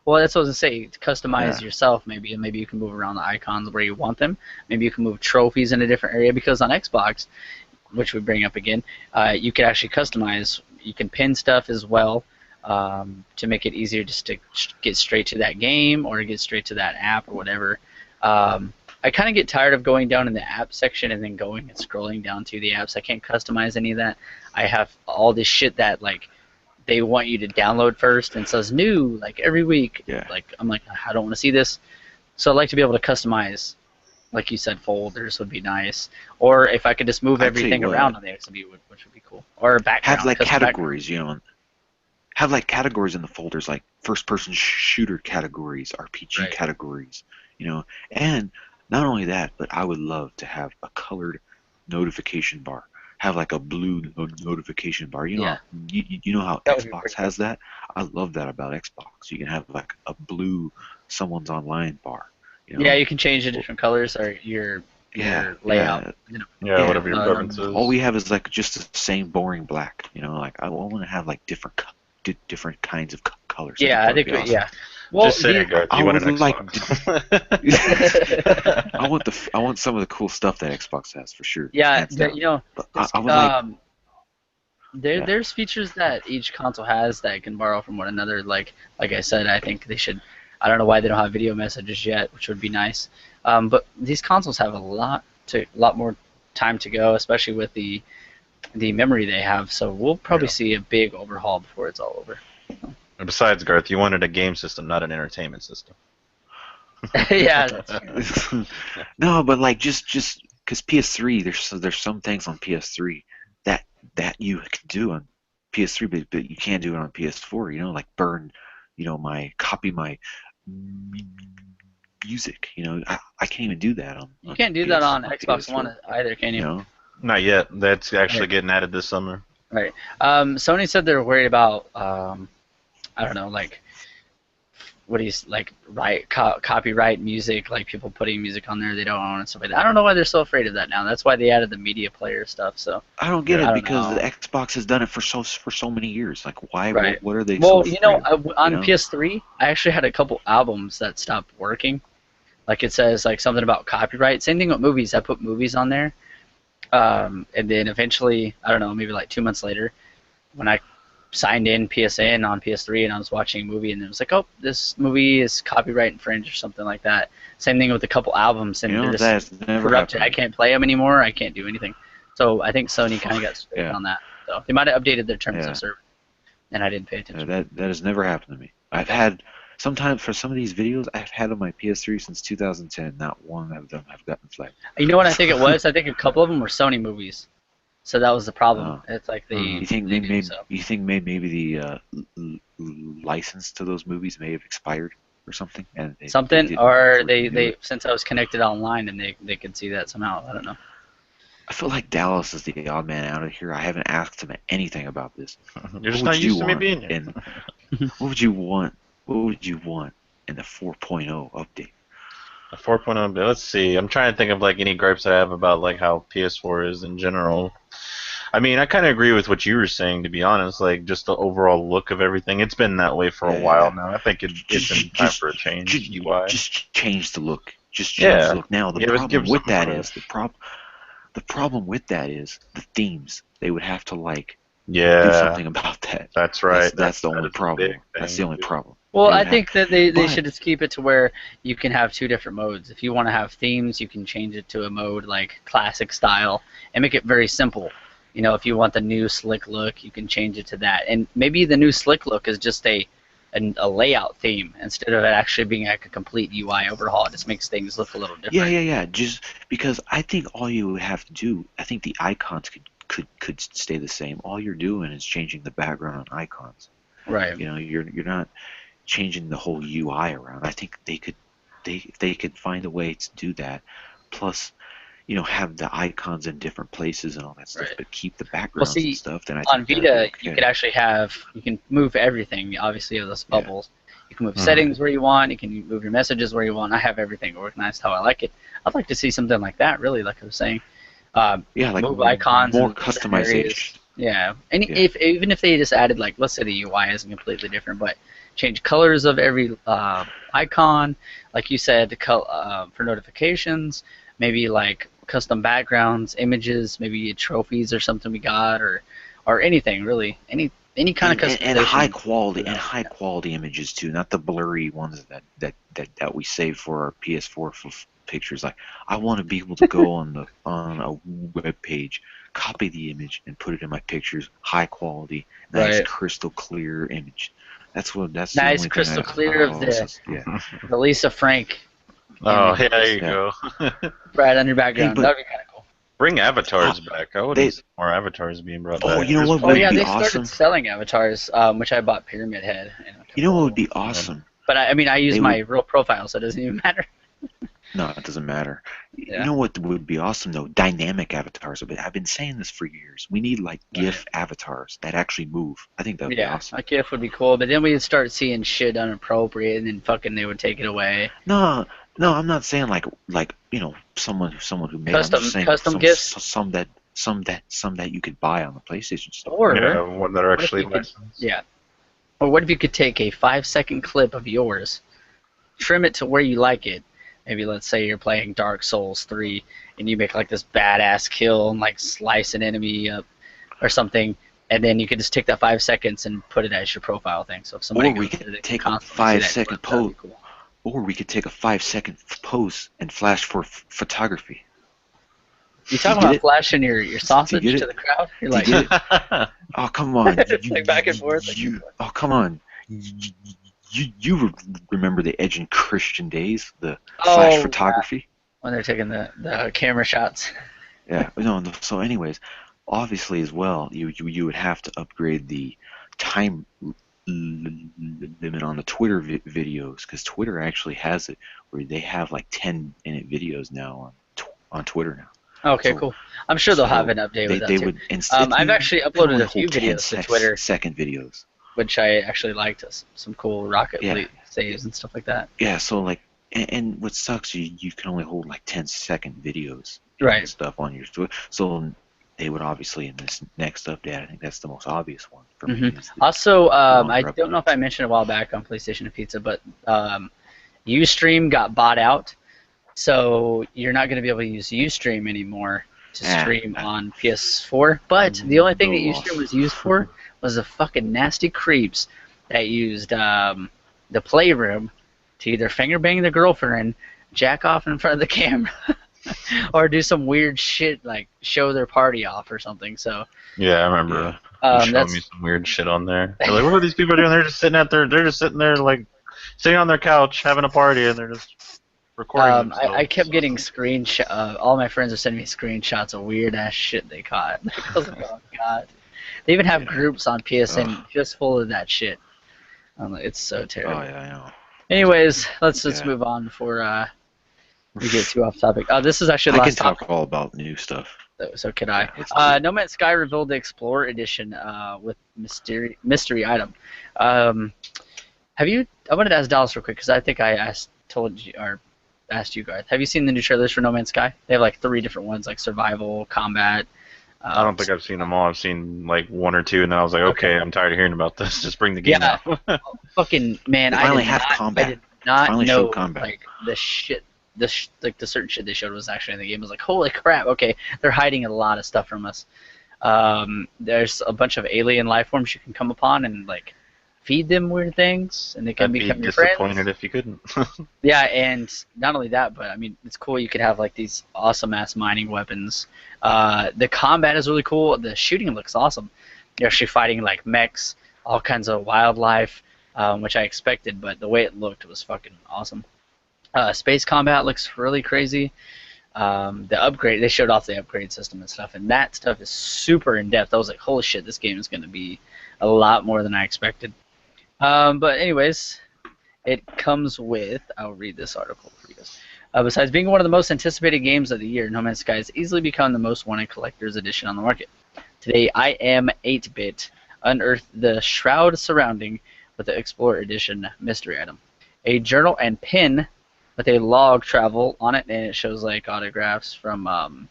Well, that's what I was gonna say. To customize Yeah. yourself, maybe you can move around the icons where you want them. Maybe you can move trophies in a different area because on Xbox, which we bring up again, you can actually customize. You can pin stuff as well to make it easier to get straight to that game or get straight to that app or whatever. I kind of get tired of going down in the app section and then going and scrolling down to the apps. I can't customize any of that. I have all this shit that they want you to download first and says new every week. Yeah. I'm like, I don't want to see this. So I'd like to be able to customize like you said, folders would be nice. Or if I could just move I'd tell you everything what, around on the XB, which would be cool. Or a have background, like custom background. categories, have like categories in the folders, like first-person shooter categories, RPG Right. categories, and not only that, but I would love to have a colored notification bar, have like a blue notification bar. Yeah, You know how that would be Xbox pretty cool. has that? I love that about Xbox. You can have like a blue someone's online bar. Yeah, you can change the Well, different colors or yeah, your layout. yeah, Yeah, yeah. whatever your No, preference All is. we have is like just the same boring black. Like I want to have like different kinds of colors. I think yeah, that I would think be awesome. yeah. Well, Just say the it, Garth. I You want would an like. Xbox. I want some of the cool stuff that Xbox has for sure, yeah, hands down. But this, I would like, yeah, there's features that each console has that can borrow from one another. Like I said, I think they should. I don't know why they don't have video messages yet, which would be nice. But these consoles have a lot more time to go, especially with the memory they have. So we'll probably Yeah. see a big overhaul before it's all over. And besides, Garth, you wanted a game system, not an entertainment system. Yeah, that's true. no, but like just because PS3, there's some things on PS3 that you can do on PS3, but you can't do it on PS4. Like burn, my copy my m- music. I can't even do that You can't do that on Xbox One PS4. either, can you? You know, Not yet. That's actually Right. getting added this summer. Right. Sony said they're worried about I don't know, like what do you like copyright music, like people putting music on there they don't own and stuff like that. I don't know why they're so afraid of that now. That's why they added the media player stuff. So I don't get Yeah. it I don't because the know. Xbox has done it for so many years. Like, why? Right. What are they so Well, afraid of? You on know? PS3, I actually had a couple albums that stopped working. Like it says like something about copyright. Same thing with movies. I put movies on there. And then eventually, I don't know, maybe like 2 months later, when I signed in PSN on PS3 and I was watching a movie and it was like, oh, this movie is copyright infringed or something like that. Same thing with a couple albums and they're just That's never corrupted. I happened. can't play them anymore. I can't do anything. So I think Sony kind of got strict Yeah, on that. So they might have updated their terms of yeah. service and I didn't pay attention. That has never happened to me. I've had sometimes for some of these videos I've had on my PS3 since 2010. Not one of them have gotten flagged. You know what I think it was? I think a couple of them were Sony movies. So that was the problem. Uh, It's like Mhm. you think they do so. maybe the license to those movies may have expired or something, and they Something, didn't or renew they it. since I was connected online and they could see that somehow. I don't know. I feel like Dallas is the odd man out of here. I haven't asked him anything about this. You're just What not would you used to me want being here. in what would you want? What would you want in the 4.0 update? A 4.0. Let's see. I'm trying to think of like any gripes I have about like how PS4 is in general. I mean, I kind of agree with what you were saying, to be honest. Like, just the overall look of everything. It's been that way for a while Yeah. now. I think it's in time for a change. UI. Just change the look. Just change the Yeah. look. Now the Give problem with something that fresh. is the problem with that is the themes. They would have to like do Yeah, something about that. that's right. That's the That only is a big problem. That's thing, the only too. problem. Well, They I would have, think that they but should just keep it to where you can have two different modes. If you want to have themes, you can change it to a mode like classic style and make it very simple. If you want the new slick look, you can change it to that. And maybe the new slick look is just a layout theme instead of it actually being like a complete UI overhaul. It just makes things look a little different. yeah. Just because I think all you would have to do, I think the icons could stay the same. All you're doing is changing the background on icons. Right. You're not changing the whole UI around. I think if they could find a way to do that, plus have the icons in different places and all that stuff, Right. but keep the Well, backgrounds and see, stuff, then I on think that'd be Vita, you okay. could actually you can move everything. Obviously, you have those Yeah. bubbles. You can move Mhm. settings where you want. You can move your messages where you want. I have everything organized how I like it. I'd like to see something like that, really, like I was saying. Yeah, like Move icons more in certain areas. customization. Yeah, and Yeah. even if they just added like, let's say the UI isn't completely different, but change colors of every icon, like you said, for notifications, maybe like custom backgrounds, images, maybe trophies or something we got, or anything really, any kind of And customization. high quality images too, not the blurry ones that we save for our PS4 pictures. Like I want to be able to go on a web page, copy the image, and put it in my pictures. High quality, nice, Right. crystal clear image. That's the Nice only crystal thing clear of yeah. the Lisa Frank Oh, And yeah, there you yeah. go. right on your Hey, background. but That'd be kind of cool. Bring avatars back. I they. wouldn't see more avatars being brought Oh, back. you know Just what Oh would yeah, be they started awesome? selling avatars, which I bought Pyramid Head. And it You took a know what little would be while. awesome? But I mean, I use They my would. real profile, so it doesn't even matter. No, it doesn't matter. You Yeah. know what would be awesome though? Dynamic avatars. I've been saying this for years. We need like GIF avatars that actually move. I think that would be Yeah, awesome. a GIF would be cool, but then we'd start seeing shit inappropriate, and then fucking they would take it away. No, no, I'm not saying like someone who made. I'm just saying Custom GIFs, some that you could buy on the PlayStation Store. yeah, or one that are what if actually you could, licensed. yeah, or what if you could take a 5-second clip of yours, trim it to where you like it. Maybe let's say you're playing Dark Souls 3, and you make like this badass kill and like slice an enemy up or something, and then you could just take that 5 seconds and put it as your profile thing. So if somebody Or we goes there, they could can take a constantly see that 5-second clip. That'd be pose. cool. Or we could take a 5-second pose and flash for photography. You talking get about it? flashing your sausage get to it? the crowd? You're Do like, you get it? Oh, come on. like back and forth. Like Oh, come on. You remember the Edge and Christian days, the flash oh, yeah. photography? When they're taking the camera shots. Yeah. No. So, anyways, obviously as well, you would have to upgrade the time limit on the Twitter videos because Twitter actually has it where they have like 10-minute videos now on Twitter now. Okay, So, cool. I'm sure they'll have an update with that they too. would. I've actually you can uploaded only a few hold 10 videos to Twitter, second videos. which I actually liked. Some cool Rocket Yeah. League saves and stuff like that. Yeah, so like, and what sucks, you can only hold like 10-second videos Right. and stuff on your Twitter. So they would obviously in this next update, I think that's the most obvious one for me. Is the Also, I longer don't know if I updates. mentioned a while back on PlayStation&Pizza, but Ustream got bought out, so you're not going to be able to use Ustream anymore to stream on PS4. But the only thing that Ustream was used for was the fucking nasty creeps that used the Playroom to either finger bang their girlfriend, jack off in front of the camera, or do some weird shit like show their party off or something. So Yeah, I remember. You showed that's me some weird shit on there. They're like, what are these people doing? They're just sitting there like sitting on their couch having a party, and they're just recording themselves. I kept getting all my friends are sending me screenshots of weird ass shit they caught. I was like, oh god. They even have groups on PSN just full of that shit. It's so terrible. Oh yeah, I know. Anyways, let's move on before we get too off topic. This is actually the I can last topic. talk all about new stuff. So can I. Yeah, No Man's Sky revealed the Explorer Edition with mystery item. Have you? I wanted to ask Dallas real quick because I think I asked you, Garth. Have you seen the new trailers for No Man's Sky? They have like 3 different ones, like survival, combat. I don't think I've seen them all. I've seen like 1 or 2, and then I was like, okay, I'm tired of hearing about this. Just bring the game out. Fucking man, They finally have combat. I did not Finally know showed combat. like the shit. Like the certain shit they showed was actually in the game. I was like, holy crap! Okay, they're hiding a lot of stuff from us. There's a bunch of alien life forms you can come upon and like feed them weird things, and they can I'd be become your friends. disappointed if you couldn't. Yeah, and not only that, but I mean, it's cool. You could have like these awesome ass mining weapons. The combat is really cool. The shooting looks awesome. You're actually fighting like mechs, all kinds of wildlife, which I expected, but the way it looked was fucking awesome. Space combat looks really crazy. The upgrade, they showed off the upgrade system and stuff, and that stuff is super in depth. I was like, holy shit, this game is going to be a lot more than I expected. But anyways, it comes with, I'll read this article for you guys. Besides being one of the most anticipated games of the year, No Man's Sky has easily become the most wanted collector's edition on the market. Today, I Am 8-Bit unearthed the shroud surrounding with the Explorer Edition mystery item. A journal and pen with a log travel on it, and it shows like autographs from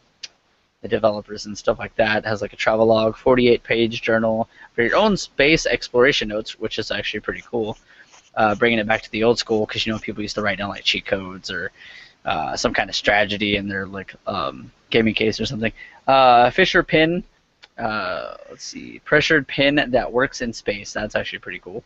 the developers and stuff like that. It has like a travel log, 48-page journal for your own space exploration notes, which is actually pretty cool. Bringing it back to the old school, because people used to write down like cheat codes or some kind of strategy in their like gaming case or something. Fisher pin, let's see, pressured pin that works in space. That's actually pretty cool.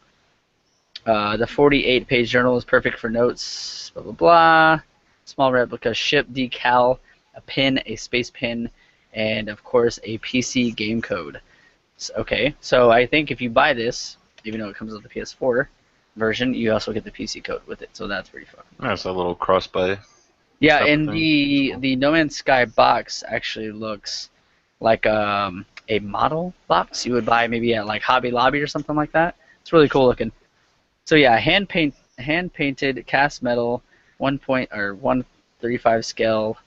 The 48-page journal is perfect for notes, blah, blah, blah. Small replica ship decal, a pin, a space pin, and, of course, a PC game code. Okay, so I think if you buy this, even though it comes with the PS4, version, you also get the PC code with it, so that's pretty fun. That's a little cross-buy Yeah, type of and thing. That's cool. the No Man's Sky box actually looks like a model box you would buy maybe at like Hobby Lobby or something like that. It's really cool looking. So yeah, hand painted cast metal, 135 scale.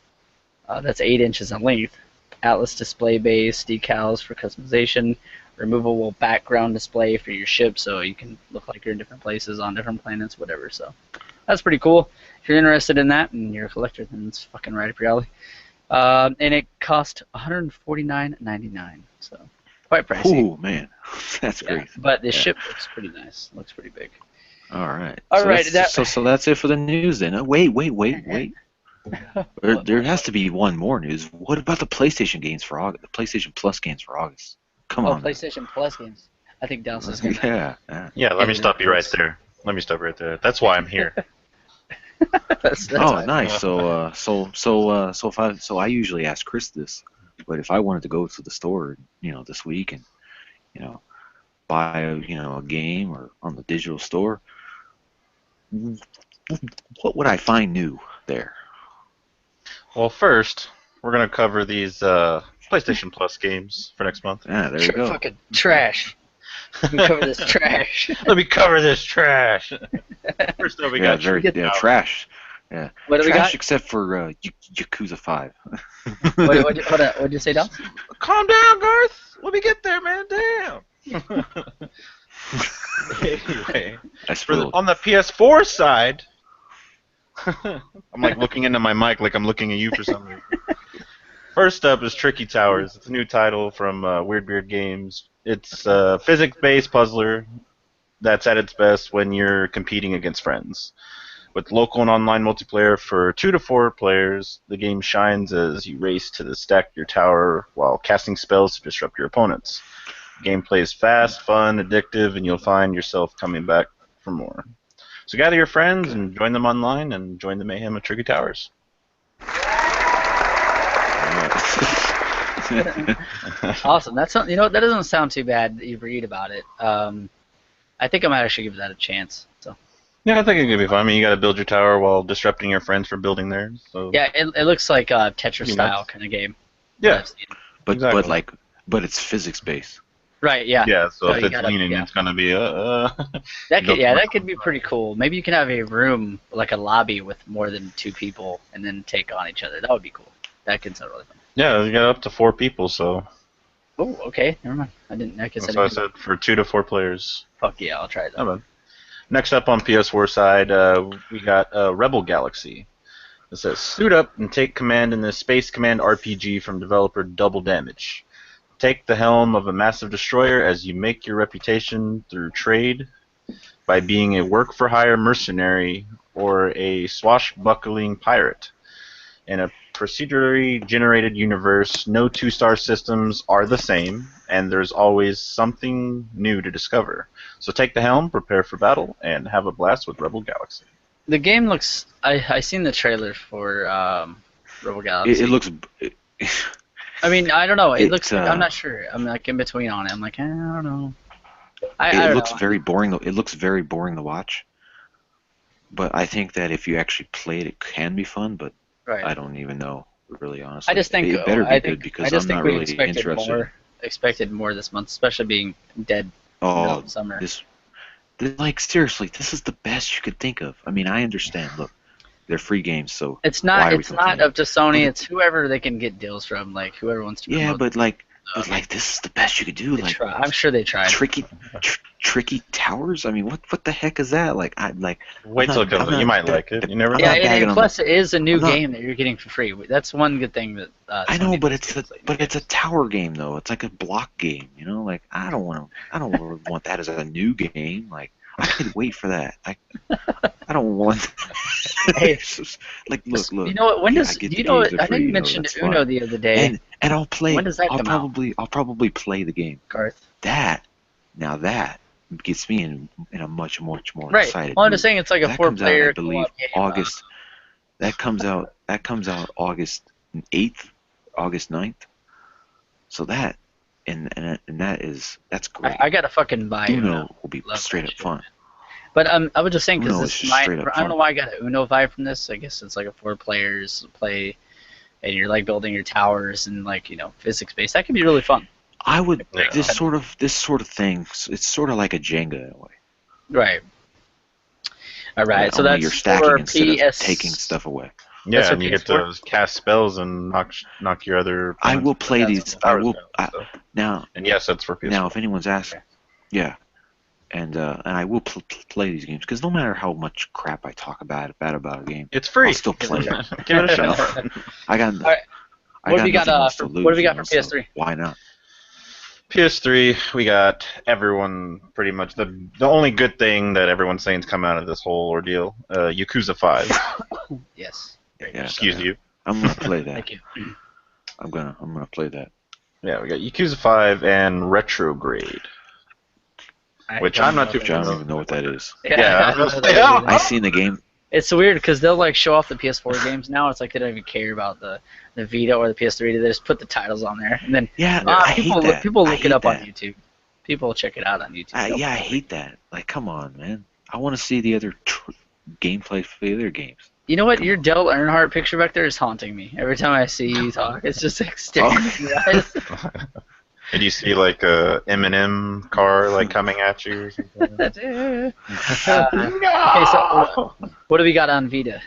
That's 8 inches in length. Atlas display base, decals for customization, removable background display for your ship, so you can look like you're in different places on different planets, whatever. So that's pretty cool. If you're interested in that and you're a collector, then it's fucking right up your alley. And it cost $149.99, so quite pricey. Oh man, that's Yeah, great. but the Yeah. ship looks pretty nice. Looks pretty big. All right. All So right, so that's it for the news then. Wait. There has to be one more news. What about the PlayStation games for August? The PlayStation Plus games for August. Come on. PlayStation Plus games. I think Dallas is gonna. Yeah. Yeah, let me Yeah, stop you right it's- there. Let me stop right there. That's why I'm here. that's Oh, why. nice. So I usually ask Chris this, but if I wanted to go to the store, this week and, buy a game or on the digital store, what would I find new there? Well, first, we're going to cover these PlayStation Plus games for next month. Yeah, there you go. Fucking trash. You can cover this trash. Let me cover this trash. First up, we got trash. Yeah, What do we trash got? except for Yakuza 5. What'd you say, Dallas? Calm down, Garth. Let me get there, man. Damn. Anyway, on the PS4 side, I'm like looking into my mic like I'm looking at you for some reason. First up is Tricky Towers. It's a new title from Weird Beard Games. It's a physics-based puzzler that's at its best when you're competing against friends. With local and online multiplayer for 2 to 4 players, the game shines as you race to stack your tower while casting spells to disrupt your opponents. Gameplay is fast, fun, addictive, and you'll find yourself coming back for more. So gather your friends and join them online and join the mayhem of Tricky Towers. Awesome. That doesn't sound too bad that you read about it. I think I might actually give that a chance. So. Yeah, I think it could be fun. I mean, you got to build your tower while disrupting your friends for building theirs. So. Yeah, it looks like a Tetris style kind of game. Yeah, but exactly. but it's physics based. Right. Yeah. Yeah. So if it's leaning, it's gonna be that could be pretty cool. Maybe you can have a room like a lobby with more than 2 people and then take on each other. That would be cool. That could sound really fun. Yeah, you got up to 4 people, so. Oh, okay. Never mind. I didn't. That's what I said for 2 to 4 players. Fuck yeah, I'll try that. Oh, next up on PS4 side, we got Rebel Galaxy. It says, suit up and take command in this Space Command RPG from developer Double Damage. Take the helm of a massive destroyer as you make your reputation through trade by being a work-for-hire mercenary or a swashbuckling pirate. In a procedurally generated universe, no 2-star systems are the same, and there's always something new to discover. So take the helm, prepare for battle, and have a blast with Rebel Galaxy. The game looks... I seen the trailer for Rebel Galaxy. It looks... I mean, I don't know. It looks like... I'm not sure. I'm like in between on it. I'm like, I don't know. It looks very boring. It looks very boring to watch. But I think that if you actually play it, it can be fun, but right. I don't even know, really, honestly. I just think it better be good because I'm not really interested. Expected more this month, especially being dead in summer. Like, seriously, this is the best you could think of. I mean, I understand. Look, they're free games, so it's not up to Sony. It's whoever they can get deals from, like whoever wants to. Yeah, but this is the best you could do. Like, I'm sure they tried. Tricky Towers. I mean, what the heck is that? Like, wait till it comes out. You might like it. You never know. Yeah, and plus it is a new game that you're getting for free. That's one good thing that. I know, but it's a tower game though. It's like a block game. You know, like I don't want that as a new game. Like I could wait for that. I don't want. Hey, like look. You know what? When does you know? What, I think you mentioned Uno the other day. And I'll play. When does that come out? I'll probably play the game. Garth. That gets me in a much more right. excited. Well, I'm just saying it's like a 4-player. I believe August. That comes out August 8th, August 9th. So that's great. I gotta fucking buy Uno will be straight up fun. But I was just saying because Uno this is just might. straight up I don't know fun. why I got an Uno vibe from this. I guess it's like a 4 players play, and you're like building your towers and like physics based. That could be really fun. I would Yeah. this sort of thing. It's sort of like a Jenga in a way. Right. All right. So Only that's you're stacking for instead PS. of taking stuff away. That's Yeah, for and you get PS4? to cast spells and knock your other. I will play That's these. cool. I will Powers down, so. now. And yes, that's for PS4. Now, if anyone's asked, Okay. yeah, and I will play these games because no matter how much crap I talk bad about a game, It's free. I'll still play it. Give it a You know? shot. I got. right. I What got have we got, nothing else for- to lose. what have we got you know, for so PS3? why not? PS3, we got everyone pretty much. The only good thing that everyone's saying is come out of this whole ordeal, Yakuza 5. Yes. Yeah, Excuse you. I'm gonna play that. Thank you. I'm gonna play that. Yeah, we got Yakuza 5 and Retrograde, which I'm not too Which I don't familiar even know what that is. Yeah, I know that yeah. either. I seen the game. It's weird because they'll like show off the PS4 games now. It's like they don't even care about the Vita or the PS3. They just put the titles on there, and then Yeah, I people hate that. people I look it hate up that. on YouTube. People check it out on YouTube. Yeah, I hate that. Like, come on, man. I want to see the other gameplay for the other games. You know what? Come Your Dell Earnhardt picture back there is haunting me. Every time I see you talk, it's just like staring me in the eyes. Did you see like a M&M car like coming at you or something? Okay, so what do we got on Vita?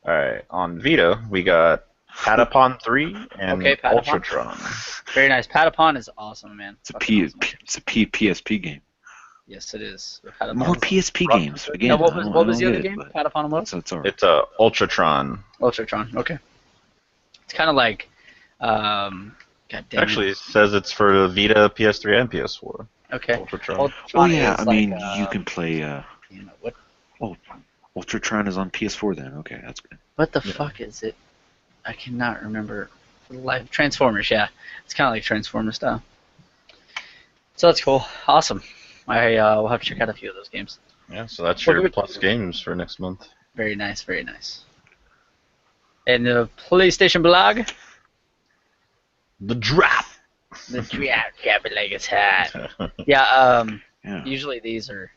All right, on Vita we got Patapon 3 and Okay, Patapon. Ultratron. Very nice. Patapon is awesome, man. It's a Fucking awesome. PSP game. Yes, it is. Patapon More is- PSP games. Again, Now, what I was don't- what I was the don't other get game? it, Patapon and what? So it's alright. It's Ultratron. Ultratron. Okay. It's kind of like, God damn it. Actually, it says it's for the Vita, PS3, and PS4. Okay. Ultratron. Oh yeah, is I mean, like, you can play. what? Ultratron is on PS4 then. Okay, that's good. What the fuck is it? I cannot remember. For the life. Transformers. Yeah, it's kind of like Transformers style. So that's cool. Awesome. I will have to check out a few of those games. Yeah, so that's Well, your good. plus games for next month. Very nice. Very nice. And the PlayStation blog. The drop. The cap it like it's hot. Yeah. Yeah. Usually these are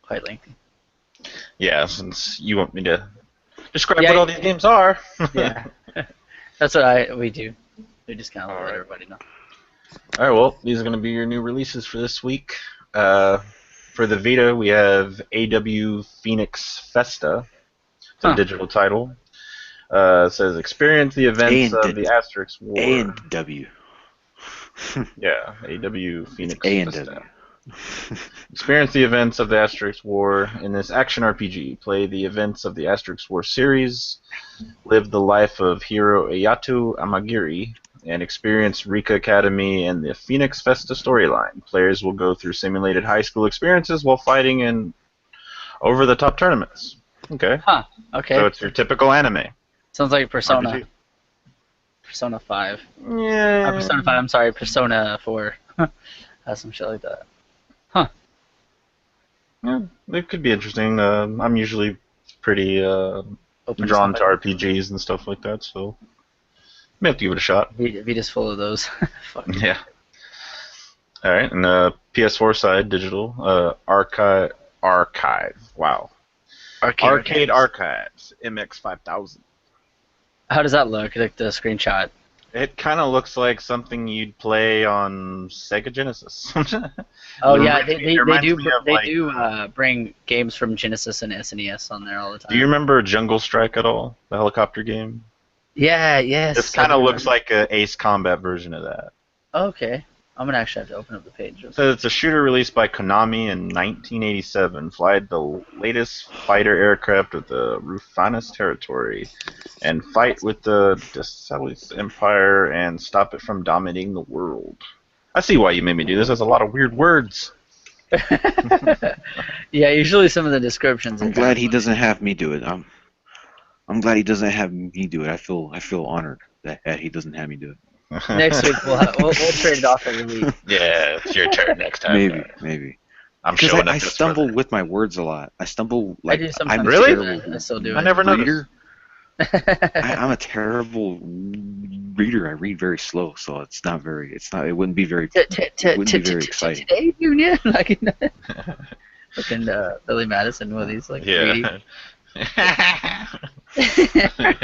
quite lengthy. Yeah, since you want me to describe Yeah, what all these games are. Yeah. That's what we do. We just kind of let everybody know. All right, well, these are going to be your new releases for this week. For the Vita, we have AW Phoenix Festa. It's a digital title. It says experience the events of the Asterix War. A and W. Yeah, AW Phoenix A and Festa. W. Experience the events of the Asterix War in this action RPG. Play the events of the Asterix War series. Live the life of hero Ayato Amagiri. And experience Rika Academy and the Phoenix Festa storyline. Players will go through simulated high school experiences while fighting in over-the-top tournaments. Okay. Huh. Okay. So it's your typical anime. Sounds like Persona. RPG. Persona 5. Yeah. Persona 5, I'm sorry, Persona 4. Has some shit like that. Yeah, it could be interesting. I'm usually pretty Open drawn to stuff like RPGs and stuff like that, so may have to give it a shot. that. Vita's full of those. Fuck. Yeah. All right, and PS4 side, digital, archive. Wow. Arcade Archives, MX5000. How does that look? Like the screenshot. It kind of looks like something you'd play on Sega Genesis. Oh It yeah, reminds they me- it reminds me of, like, do bring games from Genesis and SNES on there all the time. Do you remember Jungle Strike at all? The helicopter game? Yeah, yes. This kind of looks like an Ace Combat version of that. Okay. I'm gonna actually have to open up the page. So it's a shooter released by Konami in 1987. Fly the latest fighter aircraft of the Rufanis territory, and fight with the Decilis Empire and stop it from dominating the world. I see why you made me do this. There's a lot of weird words. Yeah, usually some of the descriptions. I'm glad he doesn't have me do it. I'm glad he doesn't have me do it. I feel honored that he doesn't have me do it. Next week we'll trade it off every week. Yeah, it's your turn next time. Maybe. I'm Because showing I up this stumble brother. with my words a lot. I stumble like I do sometimes. I'm Really? a terrible I still do. I never noticed. reader. I'm a terrible reader. I read very slow, so it wouldn't be very exciting. Today, Junior. Like, Fucking Billy Madison with these like Yeah. 3D.